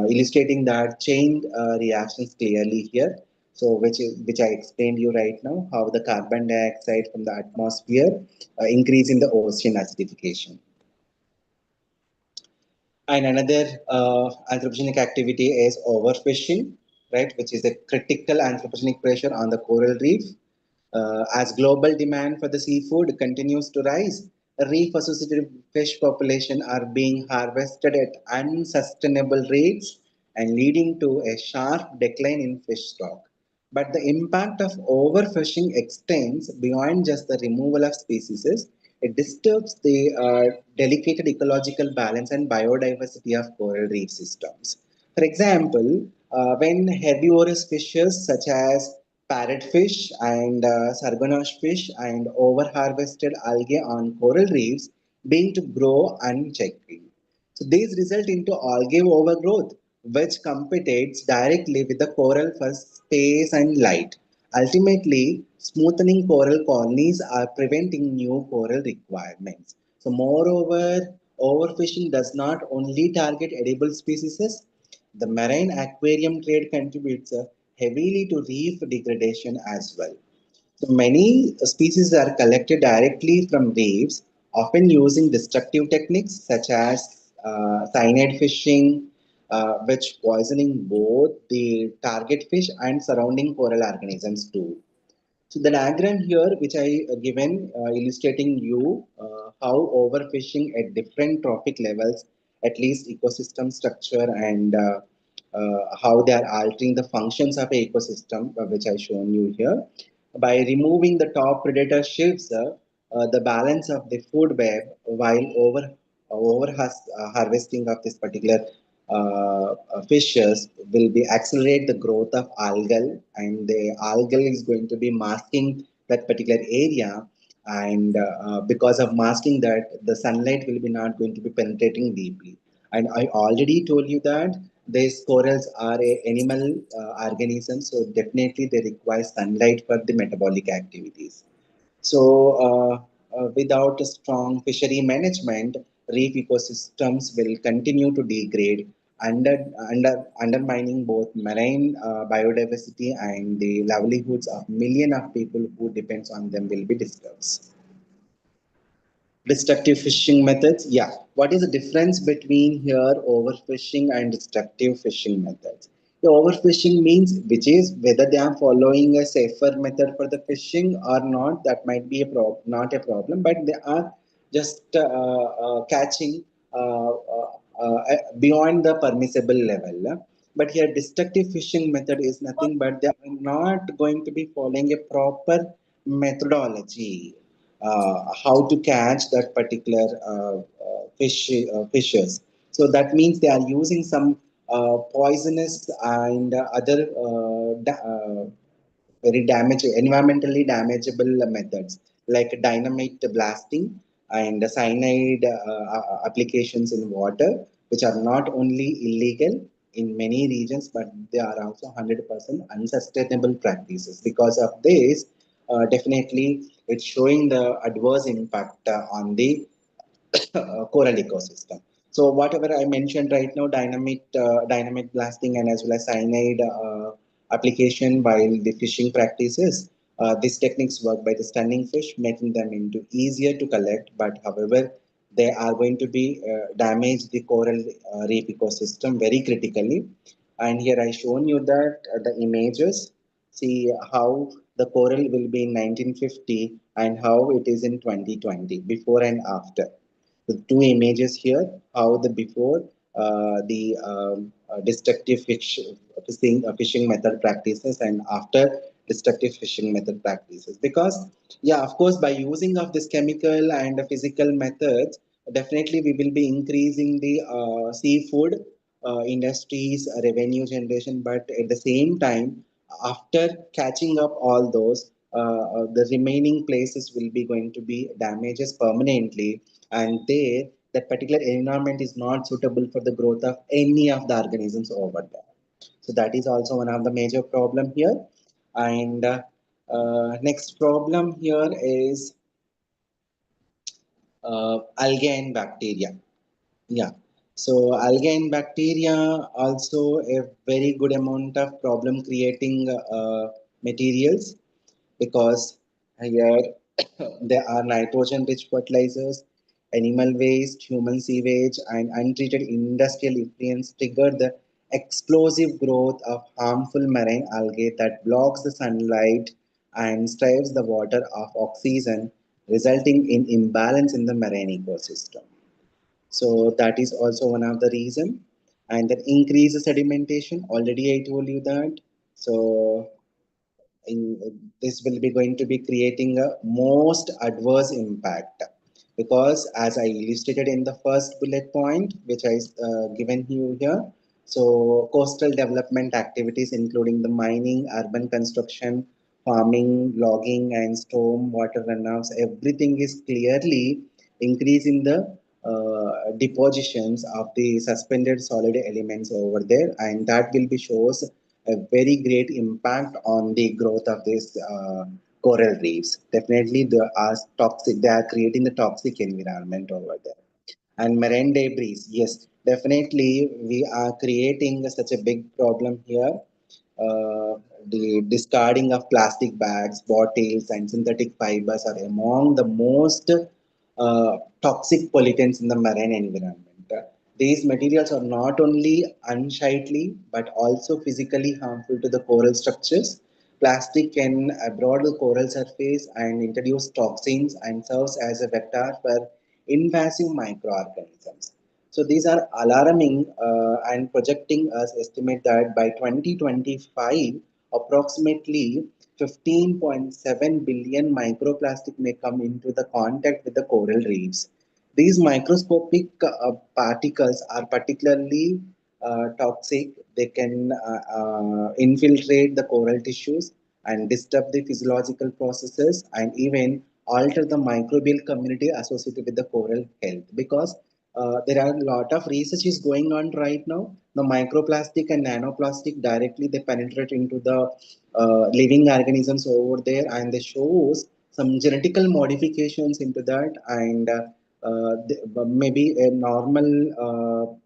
illustrating that chain reactions clearly here. So, which I explained you right now, how the carbon dioxide from the atmosphere increase in the ocean acidification. And another anthropogenic activity is overfishing, right, which is a critical anthropogenic pressure on the coral reef. As global demand for the seafood continues to rise, reef-associated fish population are being harvested at unsustainable rates and leading to a sharp decline in fish stock. But the impact of overfishing extends beyond just the removal of species. It disturbs the delicate ecological balance and biodiversity of coral reef systems. For example, when herbivorous fishes such as parrotfish and sargonash fish and over-harvested algae on coral reefs being to grow unchecked. So these result into algae overgrowth, which competes directly with the coral for space and light. Ultimately, smoothing coral colonies are preventing new coral requirements. So moreover, overfishing does not only target edible species, the marine aquarium trade contributes heavily to reef degradation as well. So many species are collected directly from reefs, often using destructive techniques such as cyanide fishing, which poisoning both the target fish and surrounding coral organisms too. So the diagram here, which I given illustrating you how overfishing at different trophic levels, at least ecosystem structure and how they are altering the functions of a ecosystem, which I shown you here. By removing the top predator shifts the balance of the food web while harvesting of this particular fishes will be accelerate the growth of algal, and the algal is going to be masking that particular area, and because of masking that, the sunlight will be not going to be penetrating deeply. And I already told you that these corals are a animal organisms, so definitely they require sunlight for the metabolic activities. So, without a strong fishery management, reef ecosystems will continue to degrade, undermining both marine biodiversity and the livelihoods of millions of people who depends on them will be disturbed. Destructive fishing methods. Yeah. What is the difference between here overfishing and destructive fishing methods? The overfishing means which is whether they are following a safer method for the fishing or not. That might be not a problem, but they are just catching beyond the permissible level. But here, destructive fishing method is nothing but they are not going to be following a proper methodology how to catch that particular fishes. So that means they are using some poisonous and other very environmentally damageable methods like dynamite blasting and cyanide applications in water, which are not only illegal in many regions, but they are also 100% unsustainable practices. Because of this, definitely it's showing the adverse impact on the coral ecosystem. So whatever I mentioned right now, dynamic blasting and as well as cyanide application while the fishing practices, these techniques work by the stunning fish, making them into easier to collect. But however, they are going to be damage the coral reef ecosystem very critically. And here I shown you that the images. See how the coral will be in 1950 and how it is in 2020, before and after the two images here, how the before the destructive fishing method practices and after destructive fishing method practices. Because, yeah, of course, by using of this chemical and physical methods, definitely we will be increasing the seafood industries revenue generation. But at the same time, after catching up all those, the remaining places will be going to be damages permanently, and there that particular environment is not suitable for the growth of any of the organisms over there. So that is also one of the major problem here. And next problem here is algae and bacteria. Yeah. So algae and bacteria also a very good amount of problem creating materials, because here there are nitrogen rich fertilizers, animal waste, human sewage, and untreated industrial effluents trigger the explosive growth of harmful marine algae that blocks the sunlight and strips the water of oxygen, resulting in imbalance in the marine ecosystem. So that is also one of the reason. And then increase sedimentation. Already I told you that. So this will be going to be creating a most adverse impact, because as I illustrated in the first bullet point, which I given you here. So coastal development activities, including the mining, urban construction, farming, logging, and storm water runoffs, everything is clearly increasing the depositions of the suspended solid elements over there, and that will be shows a very great impact on the growth of these coral reefs. Definitely, they are toxic. They are creating the toxic environment over there. And marine debris, yes, definitely, we are creating such a big problem here. The discarding of plastic bags, bottles, and synthetic fibers are among the most toxic pollutants in the marine environment. These materials are not only unsightly but also physically harmful to the coral structures. Plastic can erode the coral surface and introduce toxins and serves as a vector for invasive microorganisms. So these are alarming, and projecting us estimate that by 2025, approximately 15.7 billion microplastic may come into the contact with the coral reefs. These microscopic particles are particularly toxic. They can infiltrate the coral tissues and disturb the physiological processes and even alter the microbial community associated with the coral health, because there are a lot of research is going on right now. The microplastic and nanoplastic directly they penetrate into the living organisms over there, and they shows some genetical modifications into that, and maybe a normal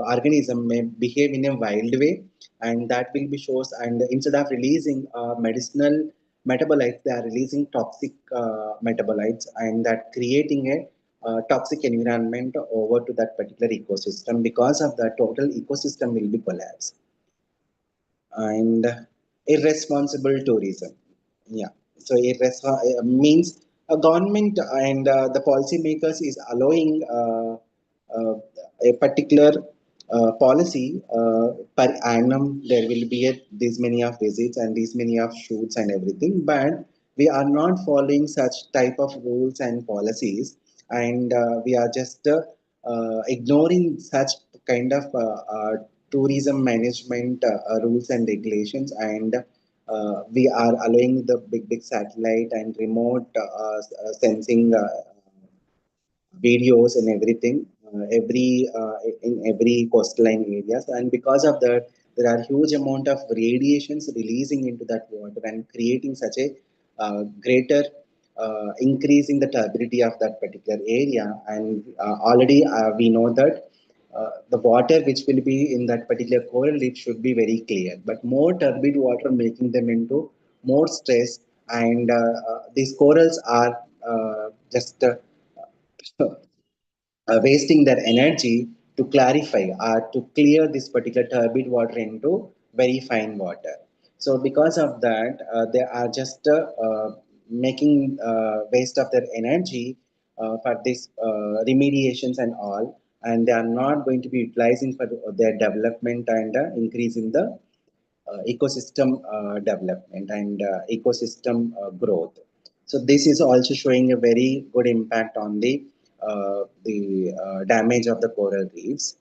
organism may behave in a wild way, and that will be shows. And instead of releasing medicinal metabolites, they are releasing toxic metabolites, and that creating a toxic environment over to that particular ecosystem. Because of that, total ecosystem will be collapsed. And irresponsible tourism, yeah. So means a government and the policymakers is allowing uh, a particular policy per annum. There will be these many of visits and these many of shoots and everything, but we are not following such type of rules and policies, and we are just ignoring such kind of tourism management rules and regulations, and we are allowing the big satellite and remote sensing videos and everything in every coastline areas. And because of that, there are huge amount of radiations releasing into that water and creating such a greater increasing the turbidity of that particular area. And already we know that the water which will be in that particular coral reef should be very clear, but more turbid water making them into more stress, and these corals are just wasting their energy to clarify or to clear this particular turbid water into very fine water. So because of that, they are just making waste of their energy for this remediations and all, and they are not going to be utilizing for their development and increasing the ecosystem development and ecosystem growth. So this is also showing a very good impact on the damage of the coral reefs.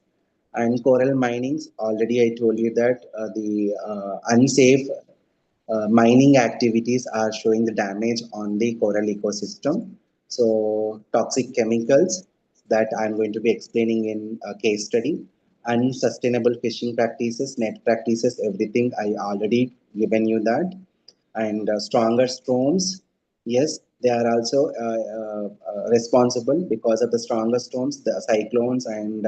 And coral minings, already I told you that the unsafe mining activities are showing the damage on the coral ecosystem. So toxic chemicals that I'm going to be explaining in a case study, unsustainable fishing practices, net practices, everything I already given you that. And stronger storms, yes, they are also responsible because of the stronger storms, the cyclones and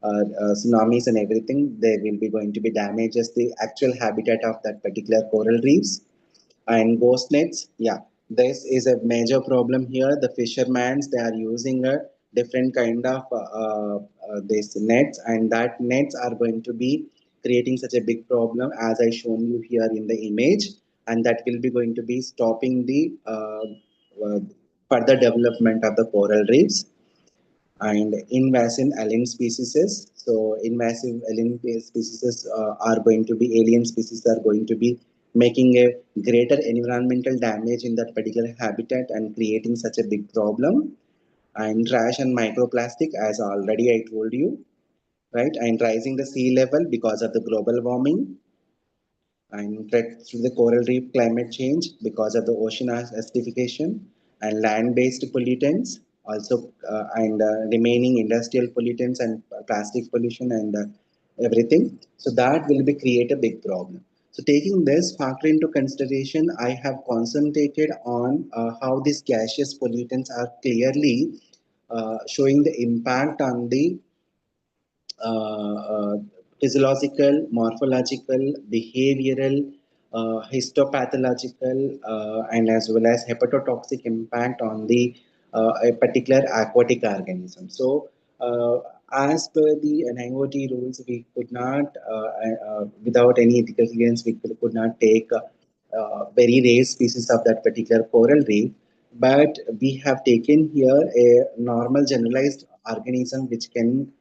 tsunamis and everything. They will be going to be damages the actual habitat of that particular coral reefs. And ghost nets, yeah, this is a major problem here. The fishermen, they are using a different kind of this nets, and that nets are going to be creating such a big problem as I shown you here in the image, and that will be going to be stopping the uh, further development of the coral reefs. And invasive alien species. So invasive alien species are going to be alien species are going to be making a greater environmental damage in that particular habitat and creating such a big problem. And trash and microplastic, as already I told you, right? And rising the sea level because of the global warming and threat through the coral reef climate change because of the ocean acidification and land-based pollutants also and remaining industrial pollutants and plastic pollution and everything. So that will be create a big problem. So taking this factor into consideration, I have concentrated on how these gaseous pollutants are clearly showing the impact on the physiological, morphological, behavioral, histopathological, and as well as hepatotoxic impact on the a particular aquatic organism. So, as per the NIOT rules, we could not, without any ethical clearance, we could not take very rare species of that particular coral reef. But we have taken here a normal generalized organism which can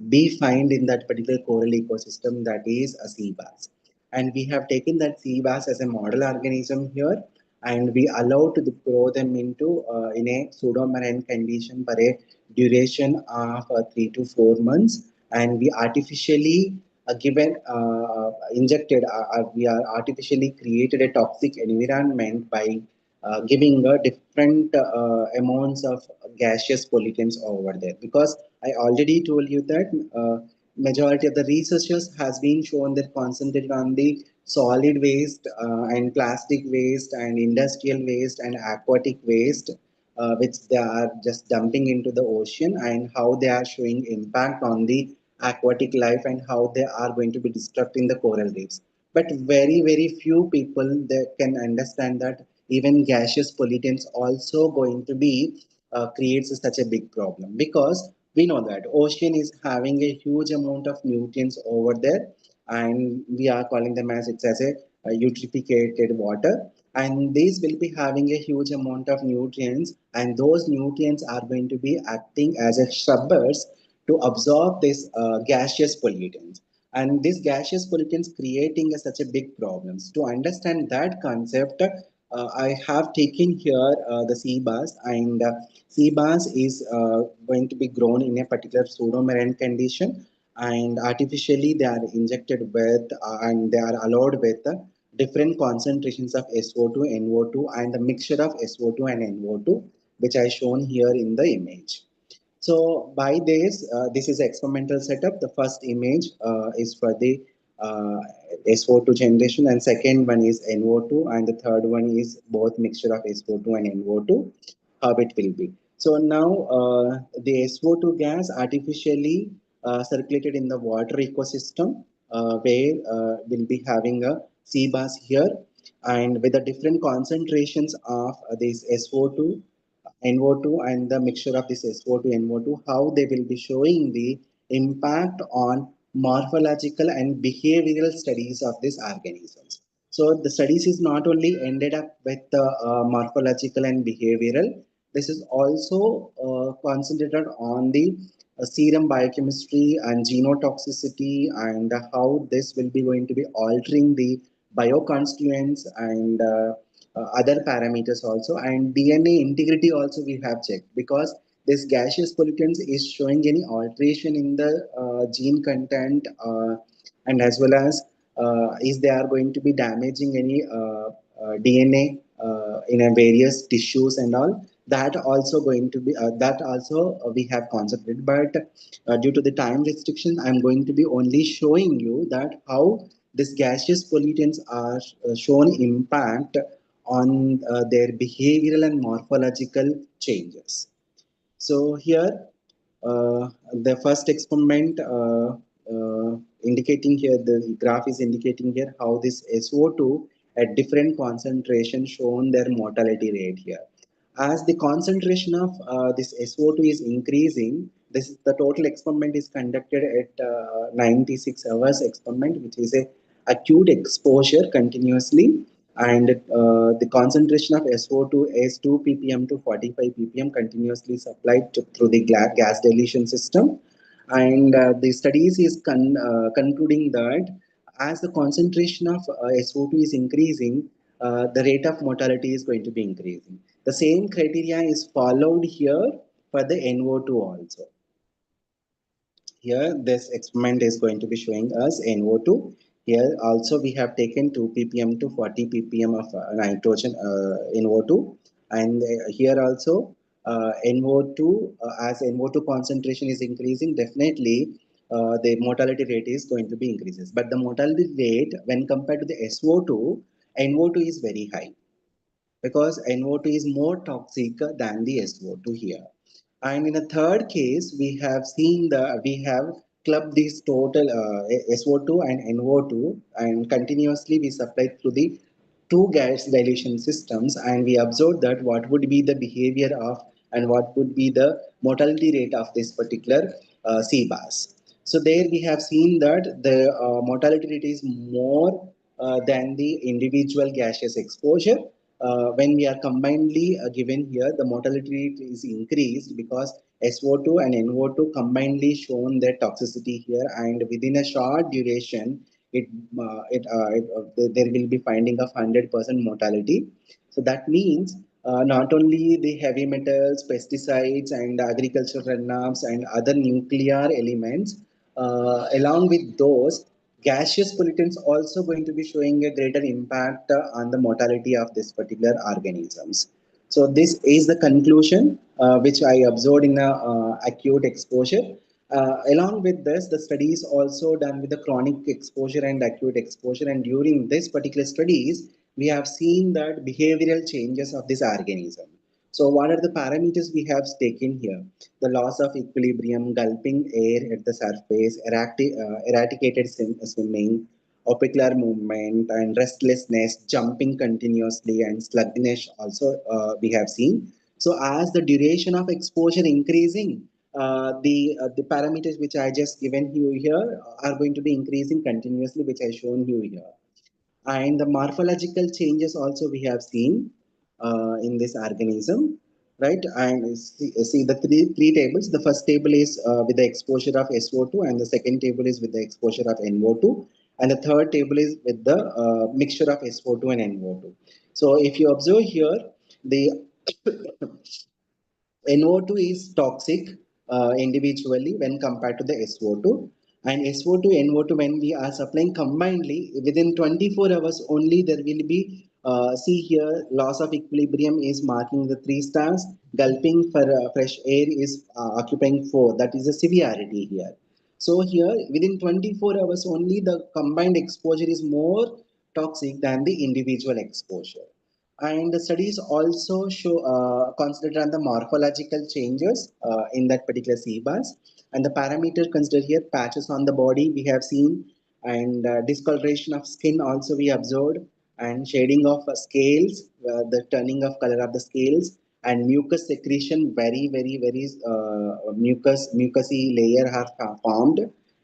be found in that particular coral ecosystem, that is a sea bass. And we have taken that sea bass as a model organism here, and we allow to grow them into in a pseudomarine condition for a duration of 3 to 4 months, and we artificially given injected we are artificially created a toxic environment by giving different amounts of gaseous pollutants over there. Because I already told you that majority of the researchers has been shown that concentrated on the solid waste and plastic waste and industrial waste and aquatic waste, which they are just dumping into the ocean, and how they are showing impact on the aquatic life and how they are going to be disrupting the coral reefs. But very few people that can understand that even gaseous pollutants also going to be creates such a big problem, because we know that ocean is having a huge amount of nutrients over there, and we are calling them as it's as a eutrophicated water, and these will be having a huge amount of nutrients, and those nutrients are going to be acting as a scrubbers to absorb this gaseous pollutants, and these gaseous pollutants creating such a big problems. To understand that concept, I have taken here the sea bass, and sea bass is going to be grown in a particular pseudomarine condition, and artificially they are injected with and they are allowed with different concentrations of SO2, NO2, and the mixture of SO2 and NO2, which I shown here in the image. So by this, this is experimental setup. The first image is for the SO2 generation, and second one is NO2, and the third one is both mixture of SO2 and NO2, how it will be. So now the SO2 gas artificially circulated in the water ecosystem, where we'll be having a sea bass here, and with the different concentrations of this SO2, NO2, and the mixture of this SO2, NO2, how they will be showing the impact on morphological and behavioral studies of these organisms. So the studies is not only ended up with the morphological and behavioral, this is also concentrated on the serum biochemistry and genotoxicity, and how this will be going to be altering the bioconstituents and other parameters also, and DNA integrity also we have checked, because this gaseous pollutants is showing any alteration in the gene content, and as well as is they are going to be damaging any DNA in a various tissues and all. That also going to be that also we have concentrated, but due to the time restriction, I'm going to be only showing you that how these gaseous pollutants are shown impact on their behavioral and morphological changes. So here, the first experiment indicating here, the graph is indicating here how this SO2 at different concentration shown their mortality rate here. As the concentration of this SO2 is increasing, the total experiment is conducted at 96 hours experiment, which is a acute exposure continuously, and the concentration of SO2 is 2 ppm to 45 ppm continuously supplied through the gas dilution system. And the studies is concluding that as the concentration of SO2 is increasing, the rate of mortality is going to be increasing. The same criteria is followed here for the NO2 also. Here, this experiment is going to be showing us NO2. Here also we have taken 2 ppm to 40 ppm of nitrogen NO2, and here also NO2 as NO2 concentration is increasing, definitely the mortality rate is going to be increases. But the mortality rate when compared to the SO2, NO2 is very high, because NO2 is more toxic than the SO2 here. And in a third case, we have clubbed this total SO2 and NO2, and continuously we supplied through the two gas dilution systems, and we observed that what would be the behavior of and what would be the mortality rate of this particular CBAS. So there we have seen that the mortality rate is more than the individual gaseous exposure. When we are combinedly given here, the mortality rate is increased because SO2 and NO2 combinedly shown their toxicity here, and within a short duration, there will be finding of 100% mortality. So that means not only the heavy metals, pesticides, and agricultural runoffs and other nuclear elements, along with those, gaseous pollutants also going to be showing a greater impact on the mortality of this particular organisms. So this is the conclusion which I observed in a acute exposure. Along with this, the studies also done with the chronic exposure and acute exposure, and during this particular studies, we have seen that behavioral changes of this organism. So what are the parameters we have taken here? The loss of equilibrium, gulping air at the surface, eradicated swimming, opicular movement, and restlessness, jumping continuously, and sluggishness also we have seen. So as the duration of exposure increasing, the parameters which I just given you here are going to be increasing continuously, which I shown you here. And the morphological changes also we have seen in this organism, right? And see the three tables. The first table is with the exposure of SO2, and the second table is with the exposure of NO2, and the third table is with the mixture of SO2 and NO2. So if you observe here, the NO2 is toxic individually when compared to the SO2. And SO2, NO2, when we are supplying combinedly, within 24 hours only, there will be, see here, loss of equilibrium is marking the 3 stars, gulping for fresh air is occupying 4. That is the severity here. So here, within 24 hours only, the combined exposure is more toxic than the individual exposure. And the studies also show consider on the morphological changes in that particular CBAS, and the parameter considered here, patches on the body we have seen, and discoloration of skin also we observed, and shading of scales, the turning of color of the scales, and mucus secretion, very mucousy layer have formed,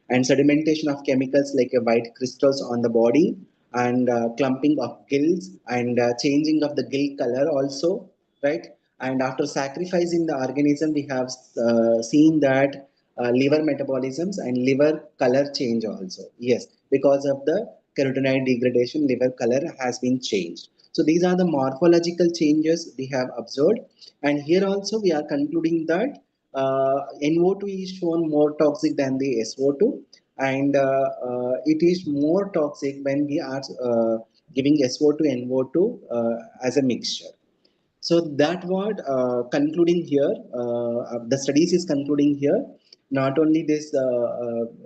and sedimentation of chemicals like white crystals on the body, and clumping of gills, and changing of the gill color also, right? And after sacrificing the organism, we have seen that liver metabolisms and liver color change also. Yes, because of the carotenoid degradation, liver color has been changed. So these are the morphological changes we have observed. And here also we are concluding that NO2 is shown more toxic than the SO2, and it is more toxic when we are giving SO2, NO2 as a mixture. So that what concluding here, the studies is concluding here, not only this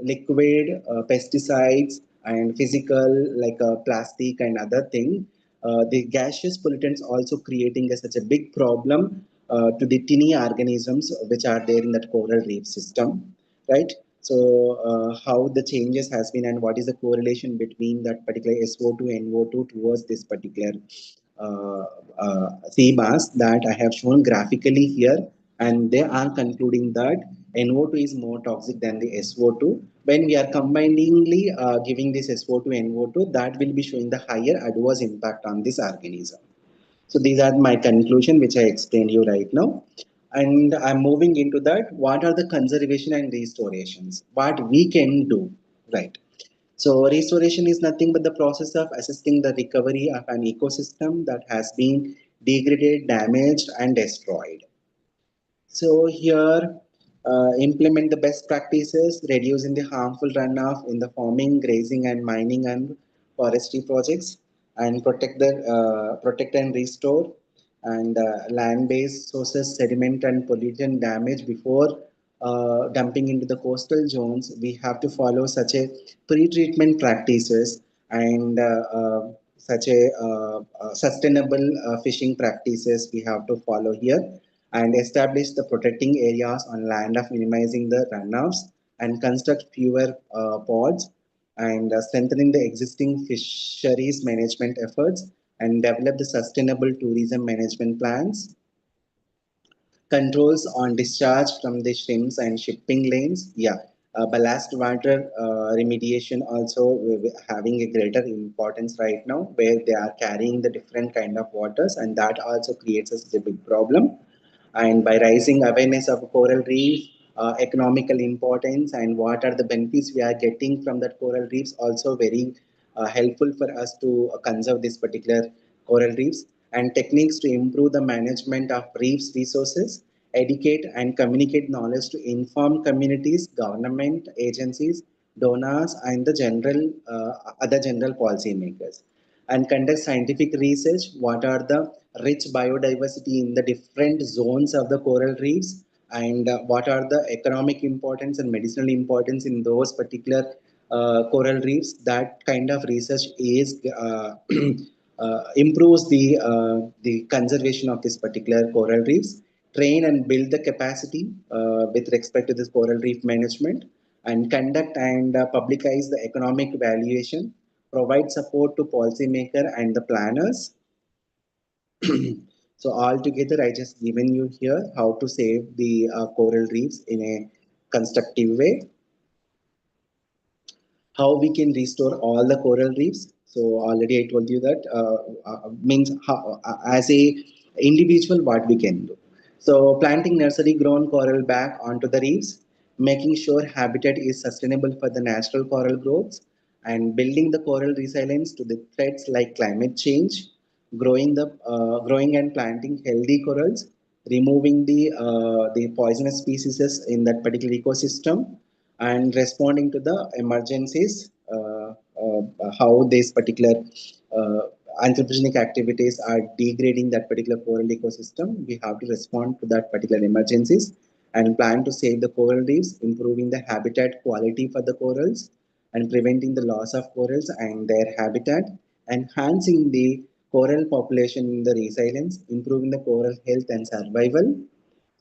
liquid pesticides and physical like plastic and other thing, the gaseous pollutants also creating such a big problem to the tiny organisms which are there in that coral reef system, right? So how the changes has been and what is the correlation between that particular SO2, NO2 towards this particular uh, sea bass that I have shown graphically here, and they are concluding that NO2 is more toxic than the SO2. When we are combiningly giving this SO2 NO2, that will be showing the higher adverse impact on this organism. So these are my conclusion, which I explained you right now. And I'm moving into that. What are the conservation and restorations? What we can do, right? So restoration is nothing but the process of assisting the recovery of an ecosystem that has been degraded, damaged, and destroyed. So here, implement the best practices, reducing the harmful runoff in the farming, grazing, and mining and forestry projects, and protect and restore and land-based sources, sediment and pollutant damage before dumping into the coastal zones. We have to follow such a pre-treatment practices and such a sustainable fishing practices we have to follow here, and establish the protecting areas on land of minimizing the runoffs, and construct fewer pods, and strengthening the existing fisheries management efforts, and develop the sustainable tourism management plans. Controls on discharge from the shrimps and shipping lanes. Yeah, ballast water remediation also having a greater importance right now, where they are carrying the different kind of waters, and that also creates a big problem. And by raising awareness of coral reef, economical importance, and what are the benefits we are getting from that coral reefs, also very helpful for us to conserve this particular coral reefs, and techniques to improve the management of reefs resources, educate and communicate knowledge to inform communities, government agencies, donors, and the general other general policymakers, and conduct scientific research. What are the rich biodiversity in the different zones of the coral reefs, and what are the economic importance and medicinal importance in those particular coral reefs? That kind of research is improves the conservation of this particular coral reefs. Train and build the capacity with respect to this coral reef management, and conduct and publicize the economic valuation, provide support to policymaker and the planners. So altogether, I just given you here how to save the coral reefs in a constructive way, how we can restore all the coral reefs. So already I told you that means how, as a individual what we can do. So planting nursery grown coral back onto the reefs, making sure habitat is sustainable for the natural coral growths, and building the coral resilience to the threats like climate change, growing and planting healthy corals, removing the poisonous species in that particular ecosystem, and responding to the emergencies, how these particular uh, anthropogenic activities are degrading that particular coral ecosystem. We have to respond to that particular emergencies and plan to save the coral reefs, improving the habitat quality for the corals, and preventing the loss of corals and their habitat, enhancing the coral population in the resilience, improving the coral health and survival,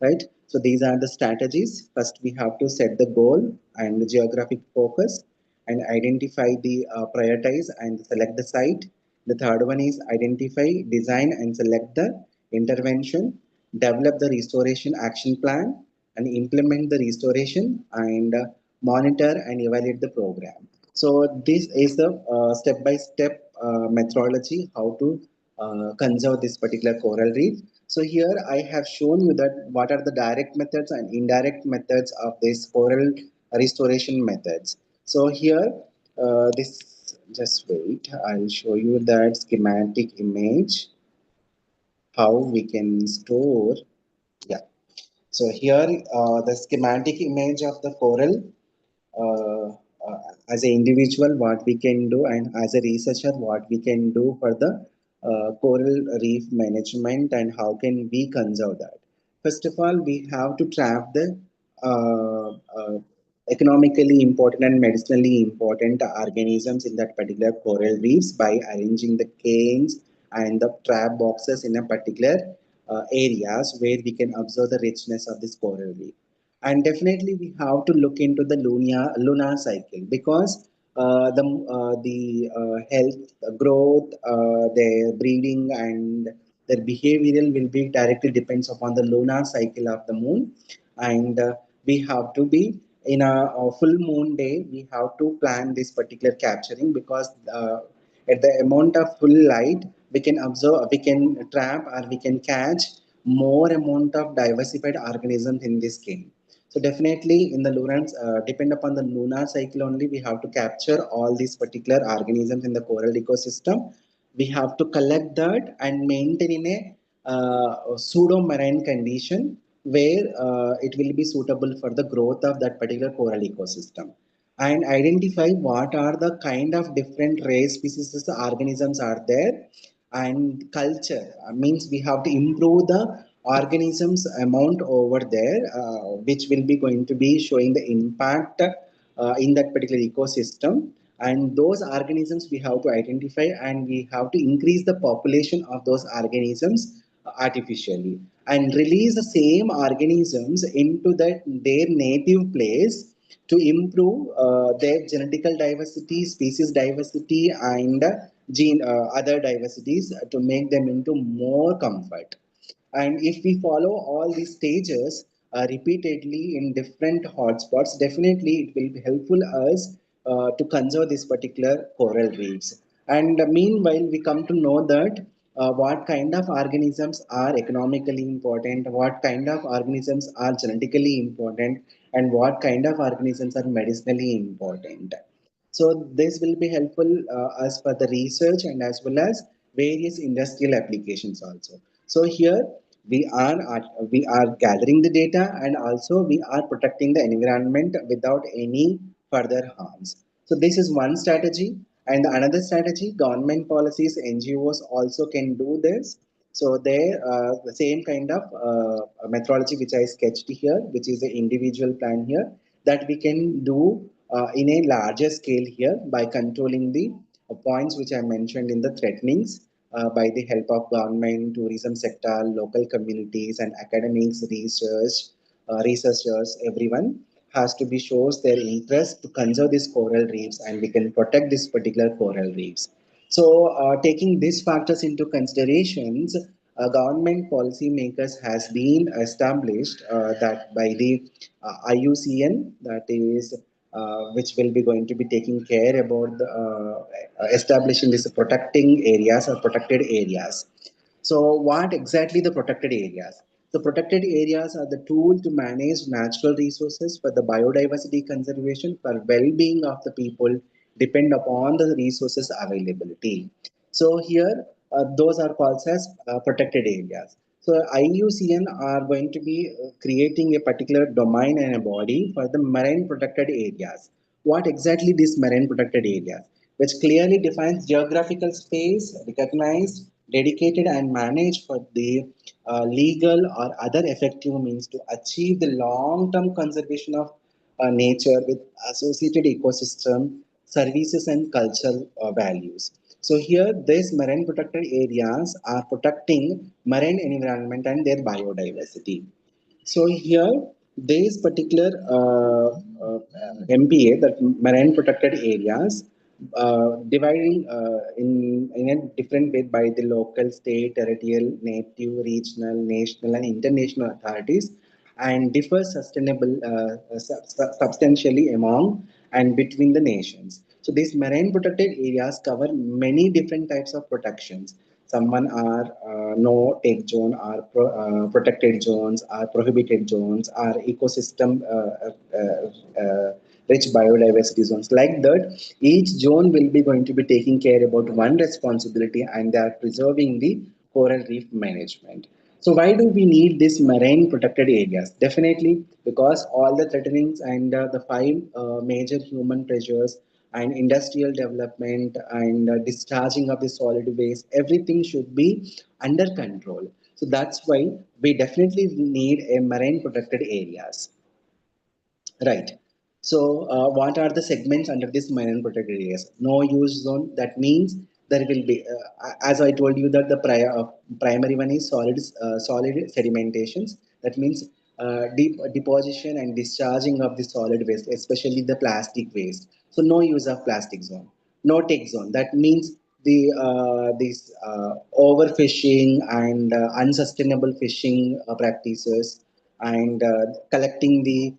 right? So these are the strategies. First, we have to set the goal and the geographic focus, and identify the prioritize and select the site. The third one is identify, design, and select the intervention, develop the restoration action plan, and implement the restoration, and monitor and evaluate the program. So this is the step-by-step methodology how to conserve this particular coral reef. So here I have shown you that what are the direct methods and indirect methods of this coral restoration methods. So here, this, just wait, I'll show you that schematic image, how we can store. Yeah. So here, the schematic image of the coral. as an individual, what we can do, and as a researcher, what we can do for the coral reef management and how can we conserve that. First of all, we have to trap the uh, uh, economically important and medicinally important organisms in that particular coral reefs by arranging the canes and the trap boxes in a particular areas where we can observe the richness of this coral reef. And definitely we have to look into the lunar cycle because the health, growth, their breeding and their behavioral will be directly depends upon the lunar cycle of the moon. And we have to be in a full moon day, we have to plan this particular capturing because at the amount of full light we can observe, we can trap or we can catch more amount of diversified organisms in this game. So definitely in the lunar, depend upon the lunar cycle only, we have to capture all these particular organisms in the coral ecosystem. We have to collect that and maintain in a pseudo marine condition where it will be suitable for the growth of that particular coral ecosystem, and identify what are the kind of different race species organisms are there. And culture means we have to improve the organisms amount over there, which will be going to be showing the impact in that particular ecosystem. And those organisms we have to identify and we have to increase the population of those organisms artificially and release the same organisms into their native place to improve their genetical diversity, species diversity, and gene other diversities to make them into more comfort. And if we follow all these stages repeatedly in different hotspots, definitely it will be helpful us to conserve this particular coral reefs. And meanwhile, we come to know that what kind of organisms are economically important, what kind of organisms are genetically important, and what kind of organisms are medicinally important. So this will be helpful as for the research and as well as various industrial applications also. So here we are gathering the data and also we are protecting the environment without any further harms. So this is one strategy, and the another strategy, government policies, NGOs also can do this. So they the same kind of methodology which I sketched here, which is the individual plan here, that we can do in a larger scale here by controlling the points which I mentioned in the threatenings by the help of government, tourism sector, local communities, and academics, researchers, everyone has to be shows their interest to conserve these coral reefs and we can protect this particular coral reefs. So taking these factors into considerations, government policy makers has been established that by the IUCN, that is which will be going to be taking care about the, establishing this protecting areas or protected areas. So what exactly the protected areas? The protected areas are the tool to manage natural resources for the biodiversity conservation for well-being of the people depend upon the resources availability. So here those are called as protected areas. So IUCN are going to be creating a particular domain and a body for the marine protected areas. What exactly these marine protected areas? Which clearly defines geographical space, recognized, dedicated, and managed for the legal or other effective means to achieve the long-term conservation of nature with associated ecosystem, services, and cultural values. So here, these marine protected areas are protecting marine environment and their biodiversity. So here, this particular MPA, that marine protected areas, dividing in a different way by the local, state, territorial, native, regional, national, and international authorities, and differ substantially among and between the nations. So these marine protected areas cover many different types of protections. Someone are no take zone, are protected zones, are prohibited zones, are ecosystem rich biodiversity zones. Like that, each zone will be going to be taking care about one responsibility, and they are preserving the coral reef management. So why do we need these marine protected areas? Definitely because all the threatenings and the five major human pressures and industrial development and discharging of the solid waste, everything should be under control. So that's why we definitely need a marine protected areas. Right. So, what are the segments under this marine protected areas? No use zone. That means there will be, as I told you, that the primary one is solid sedimentations. That means deep deposition and discharging of the solid waste, especially the plastic waste. So, no use of plastic zone. No take zone. That means this overfishing and unsustainable fishing practices and collecting the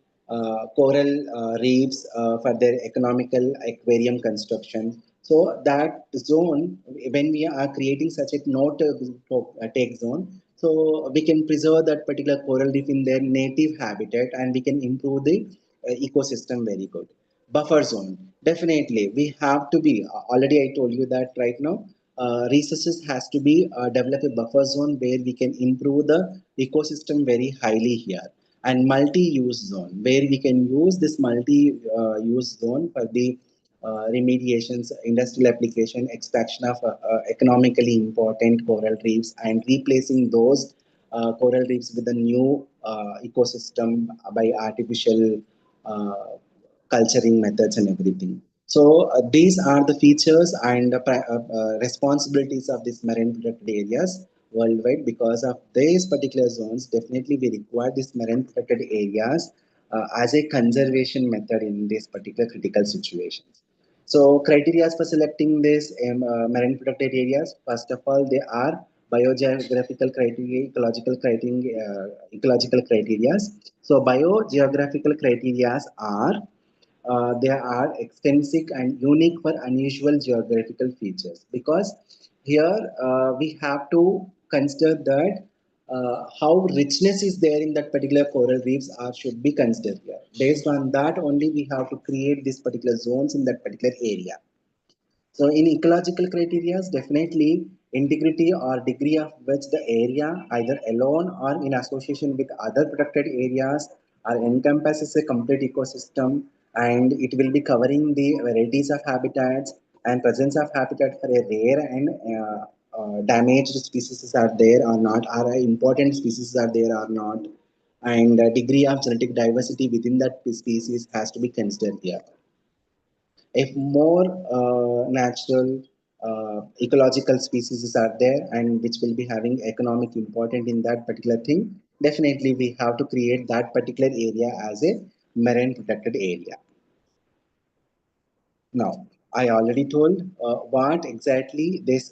coral reefs for their economical aquarium construction. So that zone, when we are creating such a take zone, so we can preserve that particular coral reef in their native habitat and we can improve the ecosystem very good. Buffer zone, definitely we have to be. Already I told you that right now. Resources has to be develop a buffer zone where we can improve the ecosystem very highly here, and multi-use zone where we can use this multi-use zone for the remediations, industrial application, extraction of economically important coral reefs, and replacing those coral reefs with a new ecosystem by artificial culturing methods and everything. So these are the features and responsibilities of these marine protected areas worldwide. Because of these particular zones, definitely we require these marine protected areas as a conservation method in these particular critical situations. So criteria for selecting these marine protected areas, first of all, they are biogeographical criteria, ecological criteria. So biogeographical criteria are they are extensive and unique for unusual geographical features, because here we have to consider that how richness is there in that particular coral reefs are should be considered here. Based on that only we have to create these particular zones in that particular area. So in ecological criteria, definitely integrity or degree of which the area, either alone or in association with other protected areas, or encompasses a complete ecosystem, and it will be covering the varieties of habitats and presence of habitat for a rare and damaged species are there or not, or important species are there or not, and degree of genetic diversity within that species has to be considered here. If more natural ecological species are there and which will be having economic importance in that particular thing, definitely we have to create that particular area as a marine protected area. Now, I already told what exactly this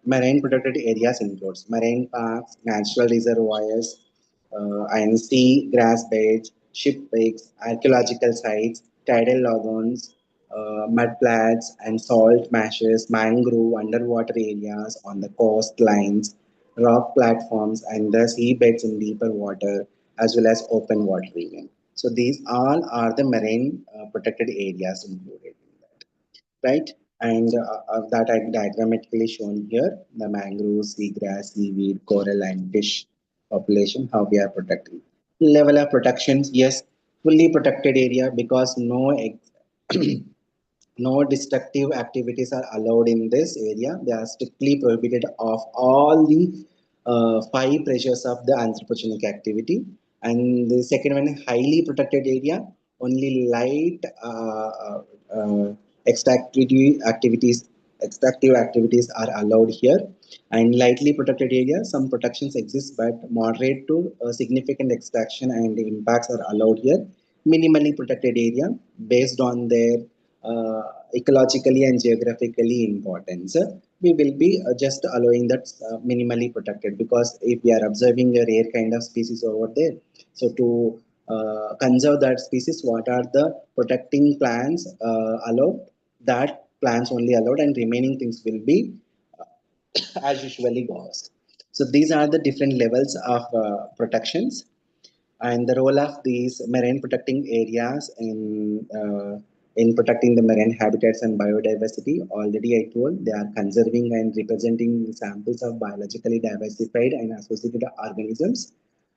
marine protected areas includes: marine parks, natural reservoirs, and sea grass beds, ship wrecks, archaeological sites, tidal lagoons, mudflats and salt marshes, mangrove underwater areas on the coastlines, rock platforms, and the seabeds in deeper water, as well as open water region. So these all are the marine protected areas included, right? And that I diagrammatically shown here, the mangroves, seagrass, seaweed, coral, and fish population, how we are protecting. Level of protections, yes, fully protected area, because no destructive activities are allowed in this area. They are strictly prohibited of all the five pressures of the anthropogenic activity. And the second one, highly protected area. Only light extractive activities extractive activities are allowed here. And lightly protected area, some protections exist, but moderate to significant extraction and impacts are allowed here. Minimally protected area, based on their ecologically and geographically importance, we will be just allowing that minimally protected, because if we are observing a rare kind of species over there, so to conserve that species, what are the protecting plans allowed, that plants only allowed, and remaining things will be as usually goes. So these are the different levels of protections, and the role of these marine protecting areas in in protecting the marine habitats and biodiversity. Already I told they are conserving and representing samples of biologically diversified and associated organisms,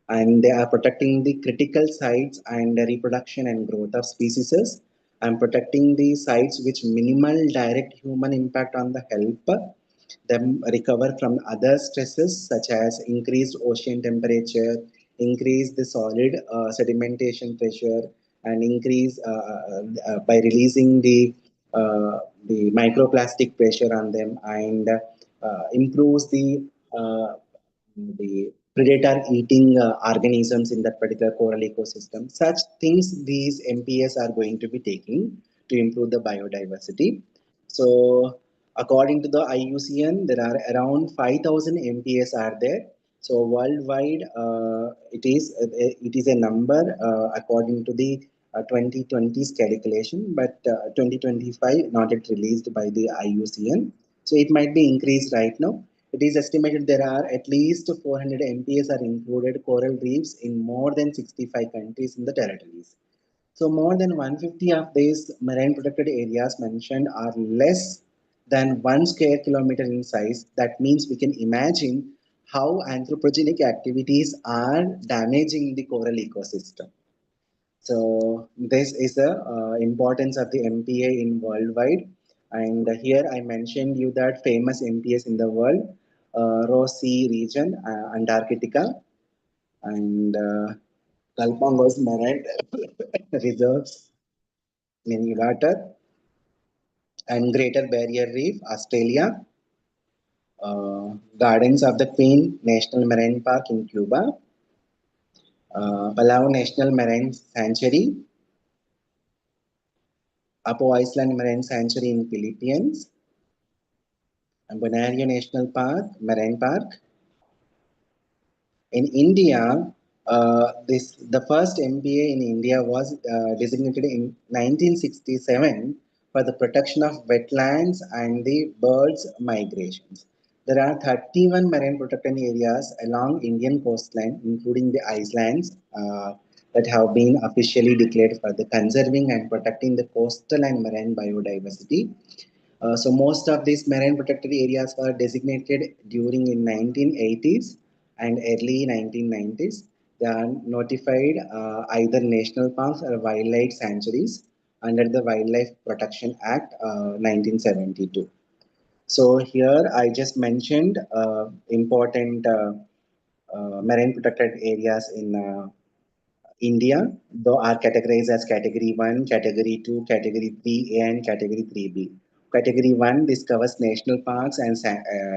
and they are protecting the critical sites and the reproduction and growth of species, and protecting the sites which minimal direct human impact on the health them recover from other stresses such as increased ocean temperature, increase the solid sedimentation pressure, and increase by releasing the microplastic pressure on them, and improves the predator eating organisms in that particular coral ecosystem. Such things these MPS are going to be taking to improve the biodiversity. So according to the IUCN, there are around 5,000 MPS are there. So worldwide, it is a number according to the 2020's calculation, but 2025 not yet released by the IUCN. So it might be increased right now. It is estimated there are at least 400 MPS are included coral reefs in more than 65 countries in the territories. So more than 150 of these marine protected areas mentioned are less than 1 square kilometer in size. That means we can imagine how anthropogenic activities are damaging the coral ecosystem. So this is the importance of the MPA in worldwide. And here I mentioned you that famous MPS in the world, Ross Sea region, Antarctica, and Galapagos Marine Reserves, mini water, and Greater Barrier Reef, Australia, Gardens of the Queen National Marine Park in Cuba, Palau National Marine Sanctuary, Apo Island Marine Sanctuary in Philippines, and Bonario National Park, Marine Park. In India, the first MBA in India was designated in 1967 for the protection of wetlands and the birds' migrations. There are 31 marine protected areas along Indian coastline, including the islands, that have been officially declared for the conserving and protecting the coastal and marine biodiversity. So most of these marine protected areas were designated during in 1980s and early 1990s. They are notified either national parks or wildlife sanctuaries under the Wildlife Protection Act 1972. So here I just mentioned important marine protected areas in India, though are categorized as Category 1, Category 2, Category 3A, and Category 3B. Category 1, this covers national parks and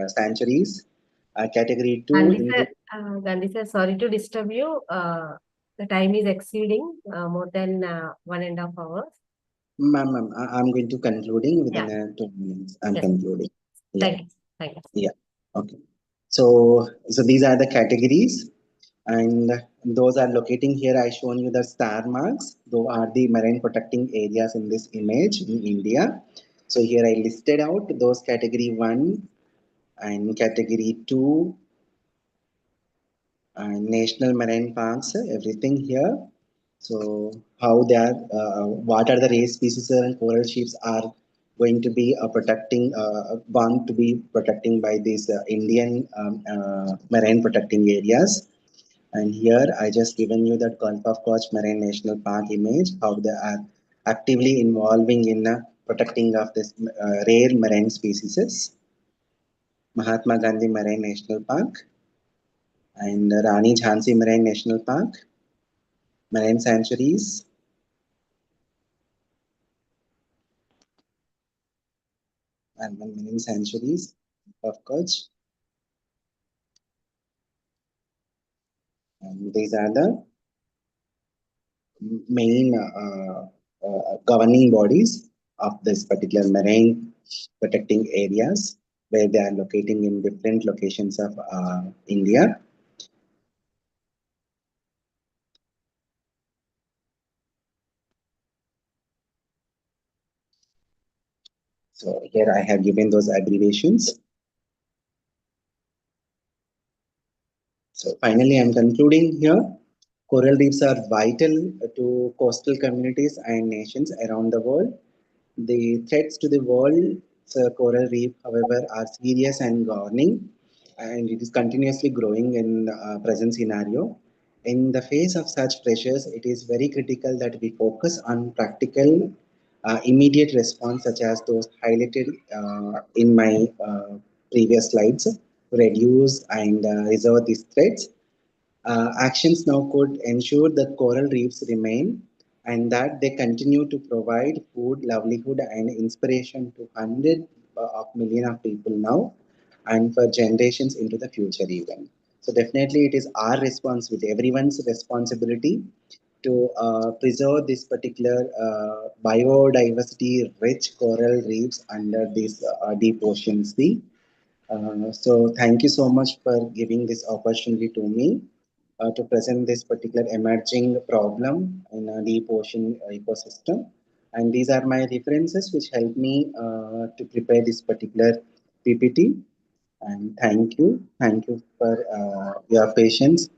sanctuaries. Category 2, Gandhi sir, sorry to disturb you. The time is exceeding more than 1.5 hours. ma'am, I'm going to concluding within 2 minutes. I'm Yes. concluding. Yeah. Thank you. Thank you. Yeah. Okay. So these are the categories, and those are locating here. I shown you the star marks. Those are the marine protecting areas in this image in India. So here I listed out those category 1 and category 2 and national marine parks, everything here. So how they are, what are the rare species and coral reefs are going to be bound to be protecting by these Indian marine protecting areas. And here I just given you that Gulf of Kutch Marine National Park image, how they are actively involving in protecting of this rare marine species. Mahatma Gandhi Marine National Park and Rani Jhansi Marine National Park, marine sanctuaries, and marine sanctuaries of Kutch. And these are the main governing bodies of this particular marine protecting areas, where they are locating in different locations of India. So here I have given those abbreviations. So finally, I'm concluding here. Coral reefs are vital to coastal communities and nations around the world. The threats to the world coral reef, however, are serious and warning, and it is continuously growing in present scenario. In the face of such pressures, it is very critical that we focus on practical, immediate response, such as those highlighted in my previous slides, to reduce and resolve these threats. Actions now could ensure that coral reefs remain and that they continue to provide food, livelihood, and inspiration to hundreds of millions of people now and for generations into the future even. So definitely it is our responsibility, everyone's responsibility to preserve this particular biodiversity rich coral reefs under this deep ocean sea. So thank you so much for giving this opportunity to me to present this particular emerging problem in a deep ocean ecosystem. And these are my references which help me to prepare this particular PPT. And thank you. Thank you for your patience.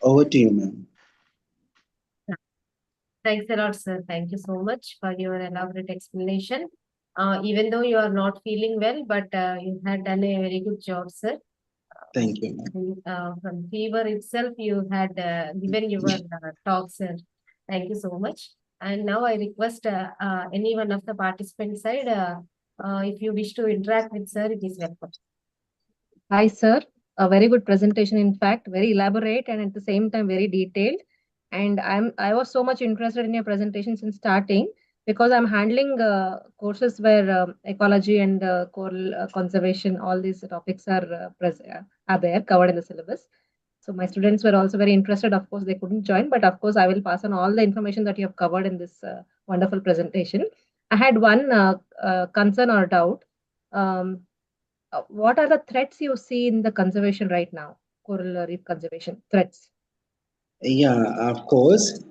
Over to you, ma'am. Thanks a lot, sir. Thank you so much for your elaborate explanation. Even though you are not feeling well, but you had done a very good job, sir. Thank you, ma'am. From fever itself, you had given your talk, sir. Thank you so much. And now I request any one of the participant side, if you wish to interact with sir, it is welcome. Hi, sir. A very good presentation, in fact, very elaborate and at the same time very detailed. And I was so much interested in your presentation since starting because I'm handling courses where ecology and coral conservation, all these topics are there covered in the syllabus. So my students were also very interested. Of course, they couldn't join, but of course, I will pass on all the information that you have covered in this wonderful presentation. I had one concern or doubt. What are the threats you see in the conservation right now, coral reef conservation threats? Yeah, of course.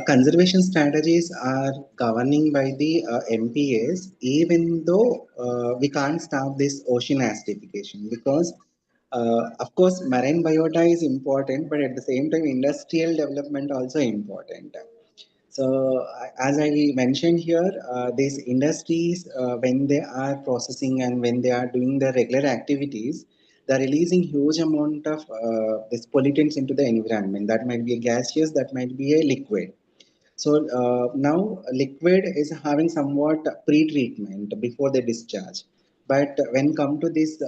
Conservation strategies are governing by the MPAs, even though we can't stop this ocean acidification because, of course, marine biota is important, but at the same time, industrial development also important. So, as I mentioned here, these industries, when they are processing and when they are doing their regular activities, they're releasing huge amount of these pollutants into the environment. That might be a gaseous, that might be a liquid. So now liquid is having somewhat pre-treatment before the discharge. But when come to this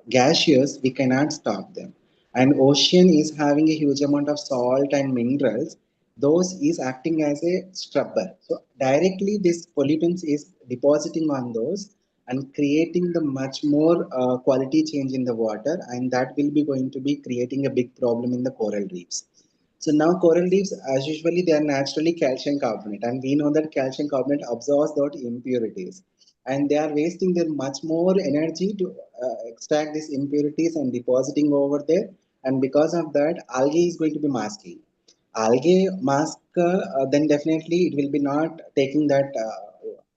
gaseous, we cannot stop them. And ocean is having a huge amount of salt and minerals. Those is acting as a scrubber. So directly this pollutants is depositing on those and creating the much more quality change in the water, and that will be going to be creating a big problem in the coral reefs. So now coral reefs, as usually, they are naturally calcium carbonate, and we know that calcium carbonate absorbs those impurities, and they are wasting their much more energy to extract these impurities and depositing over there, and because of that, algae is going to be masking. Algae mask, then definitely it will be not taking that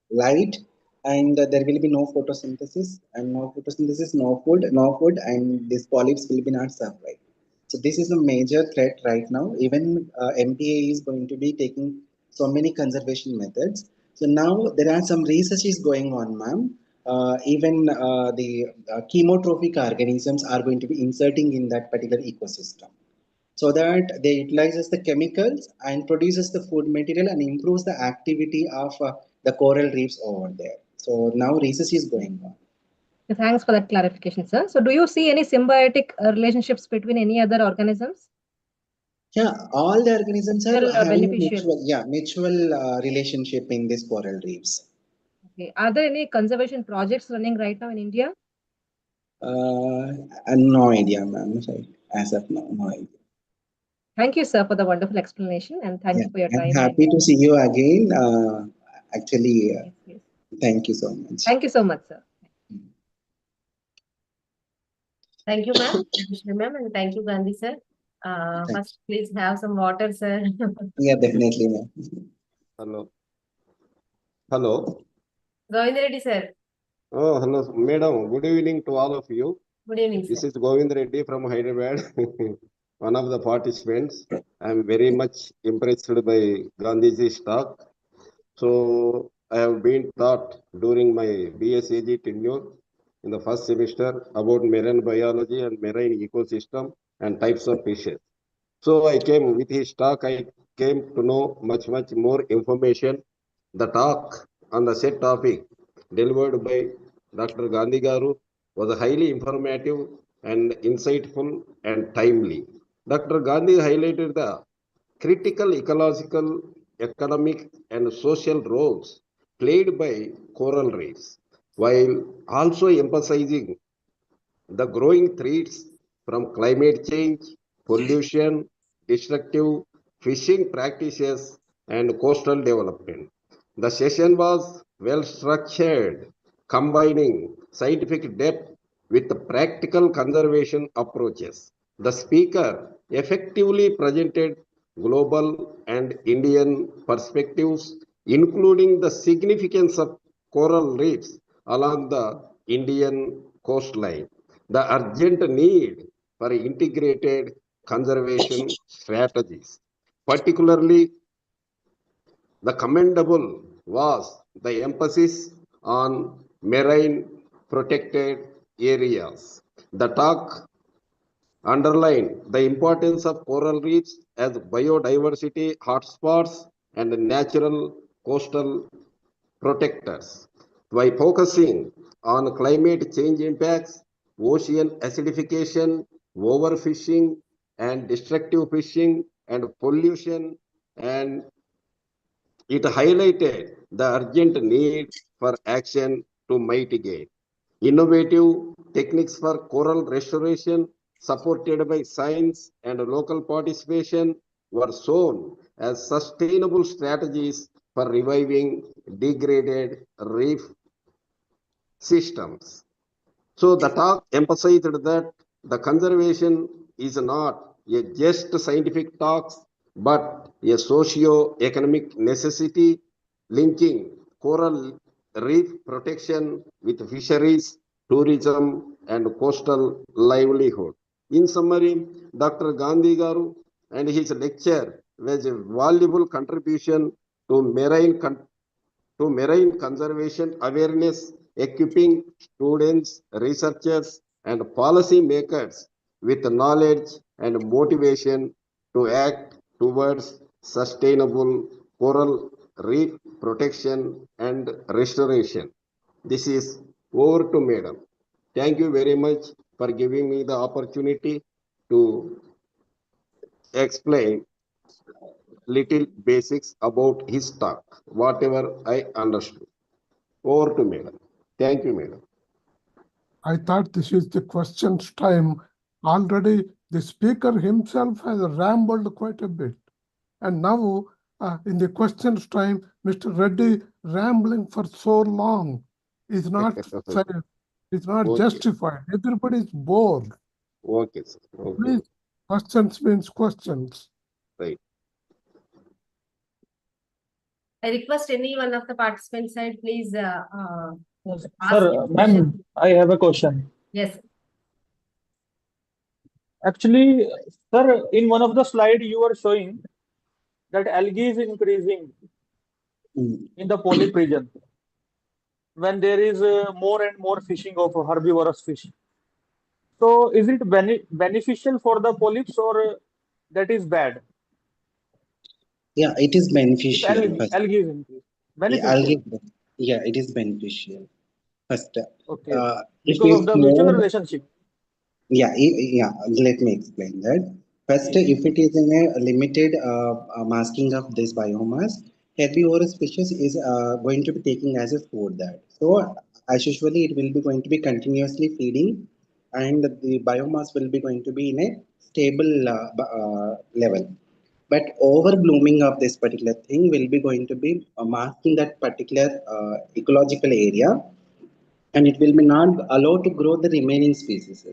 light, and there will be no photosynthesis, and no photosynthesis, no food, and these polyps will be not survived. So this is a major threat right now. Even MPA is going to be taking so many conservation methods. So now there are some researches going on, ma'am. Even the chemotrophic organisms are going to be inserting in that particular ecosystem, so that they utilizes the chemicals and produces the food material and improves the activity of the coral reefs over there. So now research is going on. Thanks for that clarification, sir. So do you see any symbiotic relationships between any other organisms? Yeah, all the organisms are Well, having a beneficial. mutual relationship in these coral reefs. Okay. Are there any conservation projects running right now in India? No idea, ma'am. Sorry. As of now, no idea. Thank you, sir, for the wonderful explanation, and thank you for your I'm time. happy to see you again. Actually, Yes. thank you so much. Thank you so much, sir. Thank you, ma'am. Ma'am, and thank you, Gandhi, sir. First, please have some water, sir. Yeah, definitely, ma'am. Hello. Hello. Govind Reddy, sir. Oh, hello, madam. Good evening to all of you. Good evening, This sir. is Govind Reddy from Hyderabad, one of the participants. I am very much impressed by Gandhiji's talk. So I have been taught during my BSAG tenure in the first semester about marine biology and marine ecosystem and types of fishes. So I came with his talk, I came to know much more information. The talk on the said topic delivered by Dr. Gandhi Garu was highly informative and insightful and timely. Dr. Gandhi highlighted the critical ecological, economic, and social roles played by coral reefs, while also emphasizing the growing threats from climate change, pollution, destructive fishing practices, and coastal development. The session was well structured, combining scientific depth with practical conservation approaches. The speaker effectively presented global and Indian perspectives, including the significance of coral reefs along the Indian coastline, the urgent need for integrated conservation strategies. Particularly, the commendable was the emphasis on marine protected areas. The talk underlined the importance of coral reefs as biodiversity hotspots and natural coastal protectors. By focusing on climate change impacts, ocean acidification, overfishing, and destructive fishing and pollution, and it highlighted the urgent need for action to mitigate. Innovative techniques for coral restoration, supported by science and local participation, were shown as sustainable strategies for reviving degraded reef systems. So the talk emphasized that the conservation is not a just scientific talk, but a socio-economic necessity linking coral reef protection with fisheries, tourism, and coastal livelihood. In summary, Dr. Gandhi Garu and his lecture was a valuable contribution to marine conservation awareness, equipping students, researchers, and policy makers with knowledge and motivation to act towards sustainable coral reef protection and restoration. This is over to Madam. Thank you very much for giving me the opportunity to explain little basics about his talk, whatever I understood. Over to Madam. Thank you, Madam. I thought this is the questions time. Already the speaker himself has rambled quite a bit. And now in the questions time, Mr. Reddy rambling for so long is not fair. It's not Okay. justified. Everybody is bored. Okay, sir. Okay. Please, questions means questions. Right. I request any one of the participants side, please Yes, ask Sir, your ma'am, question. I have a question. Yes. Actually, sir, in one of the slide you were showing that algae is increasing in the polyp region when there is more and more fishing of herbivorous fish. So, is it beneficial for the polyps or that is bad? Yeah, it is If beneficial. algae is increased, Yeah, beneficial. yeah, it is beneficial. First, Okay, if because of it's the mutual more, relationship. yeah, let me explain that. First, if it is in a limited masking of this biomass, herbivorous species is going to be taking as a food that. So, as usually, it will be going to be continuously feeding, and the biomass will be going to be in a stable level. But over blooming of this particular thing will be going to be masking that particular ecological area, and it will be not allowed to grow the remaining species.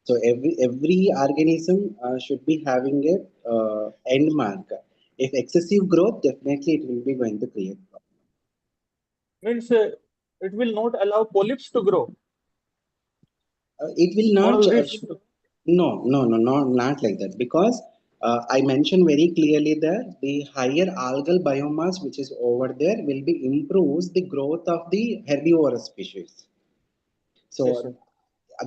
So every organism should be having a end mark. If excessive growth, definitely it will be going to create problem. Means it will not allow polyps to grow. It will not. Coral reefs. No, not like that, because I mentioned very clearly that the higher algal biomass which is over there will be improves the growth of the herbivorous species. So Yes, sir.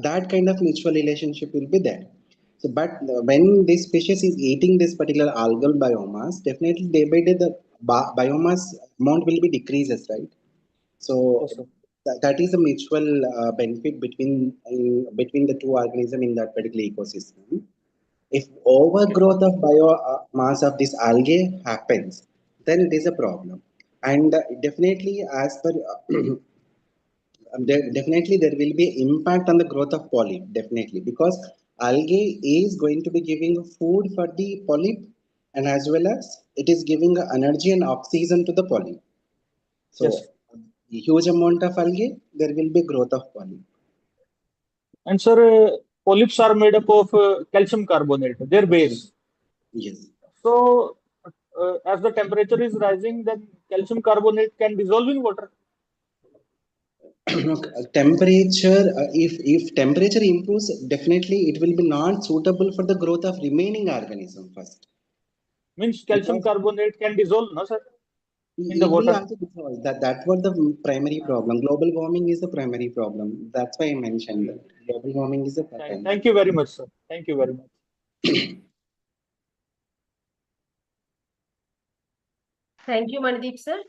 that kind of mutual relationship will be there. So, but when this species is eating this particular algal biomass, definitely day by day the biomass amount will be decreases, right? So Yes, sir. that is a mutual benefit between the two organisms in that particular ecosystem. If overgrowth of biomass of this algae happens, then it is a problem. And definitely, as per definitely there will be impact on the growth of polyp, definitely, because algae is going to be giving food for the polyp, and as well as it is giving energy and oxygen to the polyp. So Yes. huge amount of algae, there will be growth of polyp. And sir, polyps are made up of calcium carbonate, their base. Yes. So, as the temperature is rising, then calcium carbonate can dissolve in water. Temperature, if temperature improves, definitely it will be not suitable for the growth of remaining organism first. Means calcium Because carbonate can dissolve, no, sir, in the it will water. also dissolve. That's what the primary problem. Global warming is the primary problem. That's why I mentioned that global warming is the primary. Thank you very much, sir. Thank you very much. Thank you, Mandeep sir.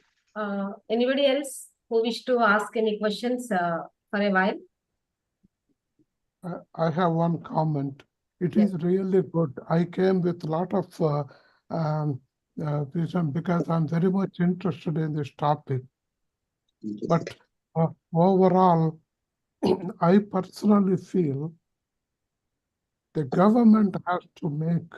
Anybody else who wish to ask any questions for a while? I have one comment. It Yes. is really good. I came with a lot of reason because I'm very much interested in this topic. But overall, I personally feel the government has to make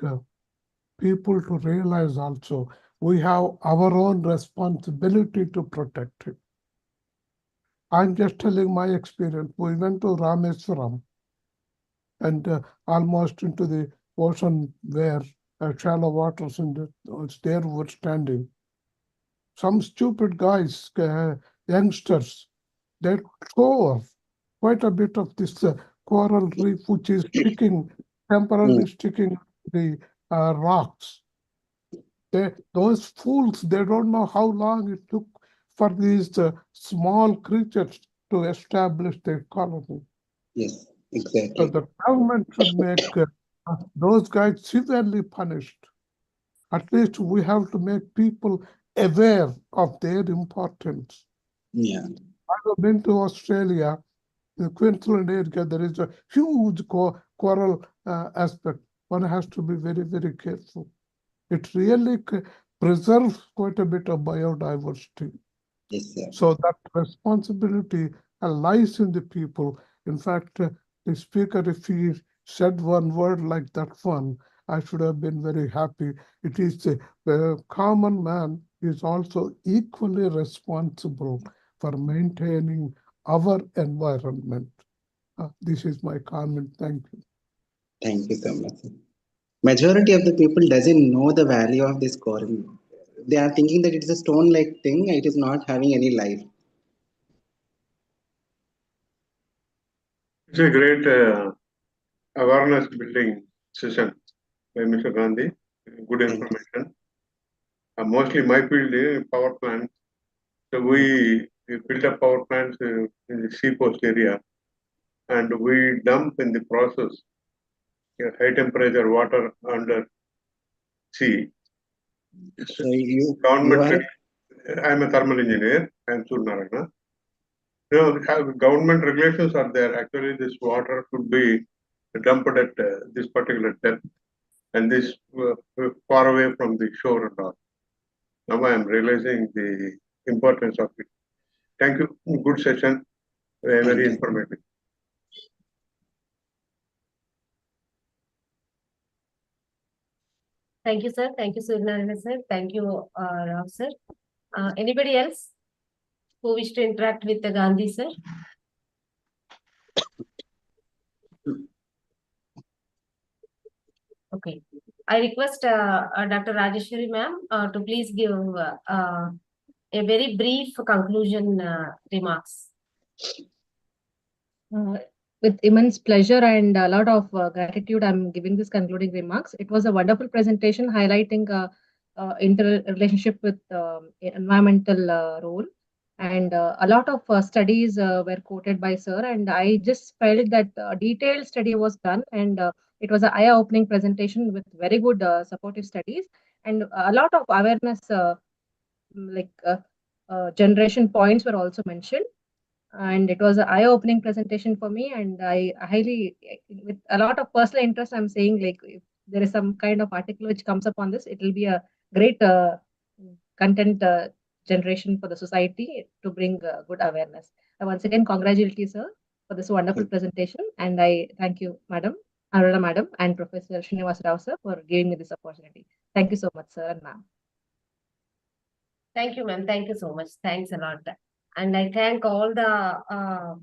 people to realize also we have our own responsibility to protect it. I'm just telling my experience. We went to Rameswaram and almost into the ocean where shallow waters in there were standing. Some stupid guys, youngsters, they tore quite a bit of this coral reef, which is temporarily sticking to the rocks. Those fools, they don't know how long it took for these small creatures to establish their colony. Yes, exactly. So the government should make those guys severely punished. At least we have to make people aware of their importance. Yeah. I've been to Australia, in the Queensland area, there is a huge coral aspect. One has to be very, very careful. It really preserves quite a bit of biodiversity. Yes, sir. So that responsibility lies in the people. In fact, the speaker, if he said one word like that one, I should have been very happy. It is the common man is also equally responsible for maintaining our environment. This is my comment. Thank you. Thank you so much. Majority of the people doesn't know the value of this coral. They are thinking that it is a stone-like thing. It is not having any life. It's a great awareness building session by Mr. Gandhi. Good information. Mostly my field is power plants. So we build up power plants in the seacoast area, and we dump in the process high temperature water under sea. So you Government. I'm a thermal engineer. I'm Suryanarayana. Government regulations are there. Actually, this water should be dumped at this particular depth, and this far away from the shore and all. Now I am realizing the importance of it. Thank you. Good session. Very informative. Thank you, sir. Thank you, Suryanarayan sir. Thank you, Rao sir. Anybody else who wish to interact with the Gandhi sir? Okay. I request Dr. Rajeshwari ma'am to please give a very brief conclusion remarks. with immense pleasure and a lot of gratitude, I'm giving this concluding remarks. It was a wonderful presentation highlighting interrelationship with environmental role. And a lot of studies were quoted by sir. And I just felt that a detailed study was done. And it was an eye-opening presentation with very good supportive studies. And a lot of awareness, generation points were also mentioned. And it was an eye-opening presentation for me, and I highly, with a lot of personal interest, I'm saying, like, if there is some kind of article which comes up on this, it will be a great content generation for the society to bring good awareness. I once again congratulate you, sir, for this wonderful presentation, and I thank you, Madam Aruna Madam and Professor Srinivas Rao, sir, for giving me this opportunity. Thank you so much, sir and ma'am. Thank you, ma'am. Thank you so much. Thanks a lot. And I thank all the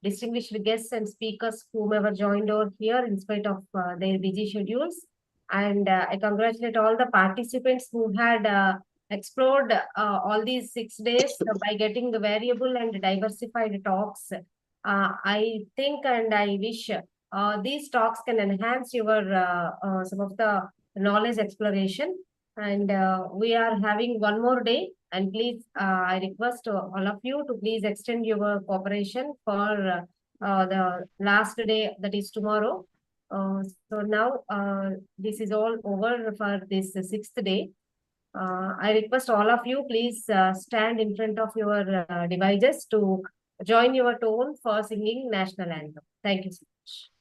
distinguished guests and speakers whomever joined over here in spite of their busy schedules. And I congratulate all the participants who had explored all these 6 days by getting the variable and diversified talks. I think and I wish these talks can enhance your some of the knowledge exploration. And we are having one more day. And please, I request all of you to please extend your cooperation for the last day, that is tomorrow. So now this is all over for this 6th day. I request all of you, please stand in front of your devices to join your tone for singing national anthem. Thank you so much.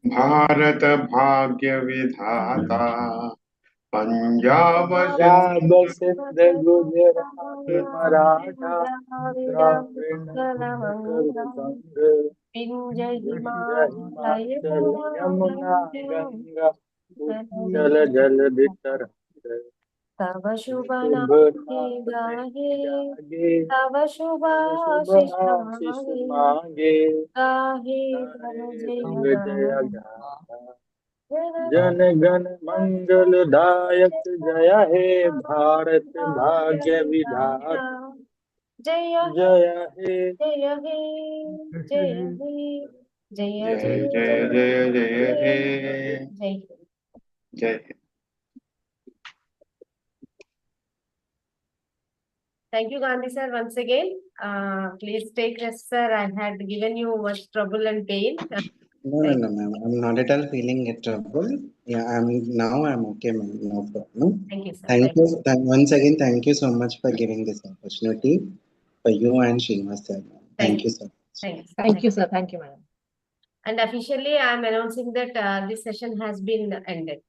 Bharat भाग्य विधाता पंजाब पंजाब सिंध गुजरात मराठा द्राविड उत्कल बंग विंध्य हिमाचल यमुना गंगा उच्चल जलधि तरंग तव शुभ शुभ नाम नाम गाहे, तव शुभ आशीष आशीष मांगे गाहे जय जय गाथा जन गण मंगलदायक जय हे भारत भाग्य विधाता जय जय हे जय हे जय हे जय जय जय जय जय जय हे जय जय Thank you, Gandhi sir, once again. Please take rest, sir. I had given you much trouble and pain. No, ma'am. I'm not at all feeling a trouble. Yeah, I'm okay, ma'am. No problem. Thank you, sir. Thank you. Once again, thank you so much for giving this opportunity for you and Srinivas sir. Thank you so much. Thanks. Thank you, sir. Thank you, madam. And officially, I'm announcing that this session has been ended.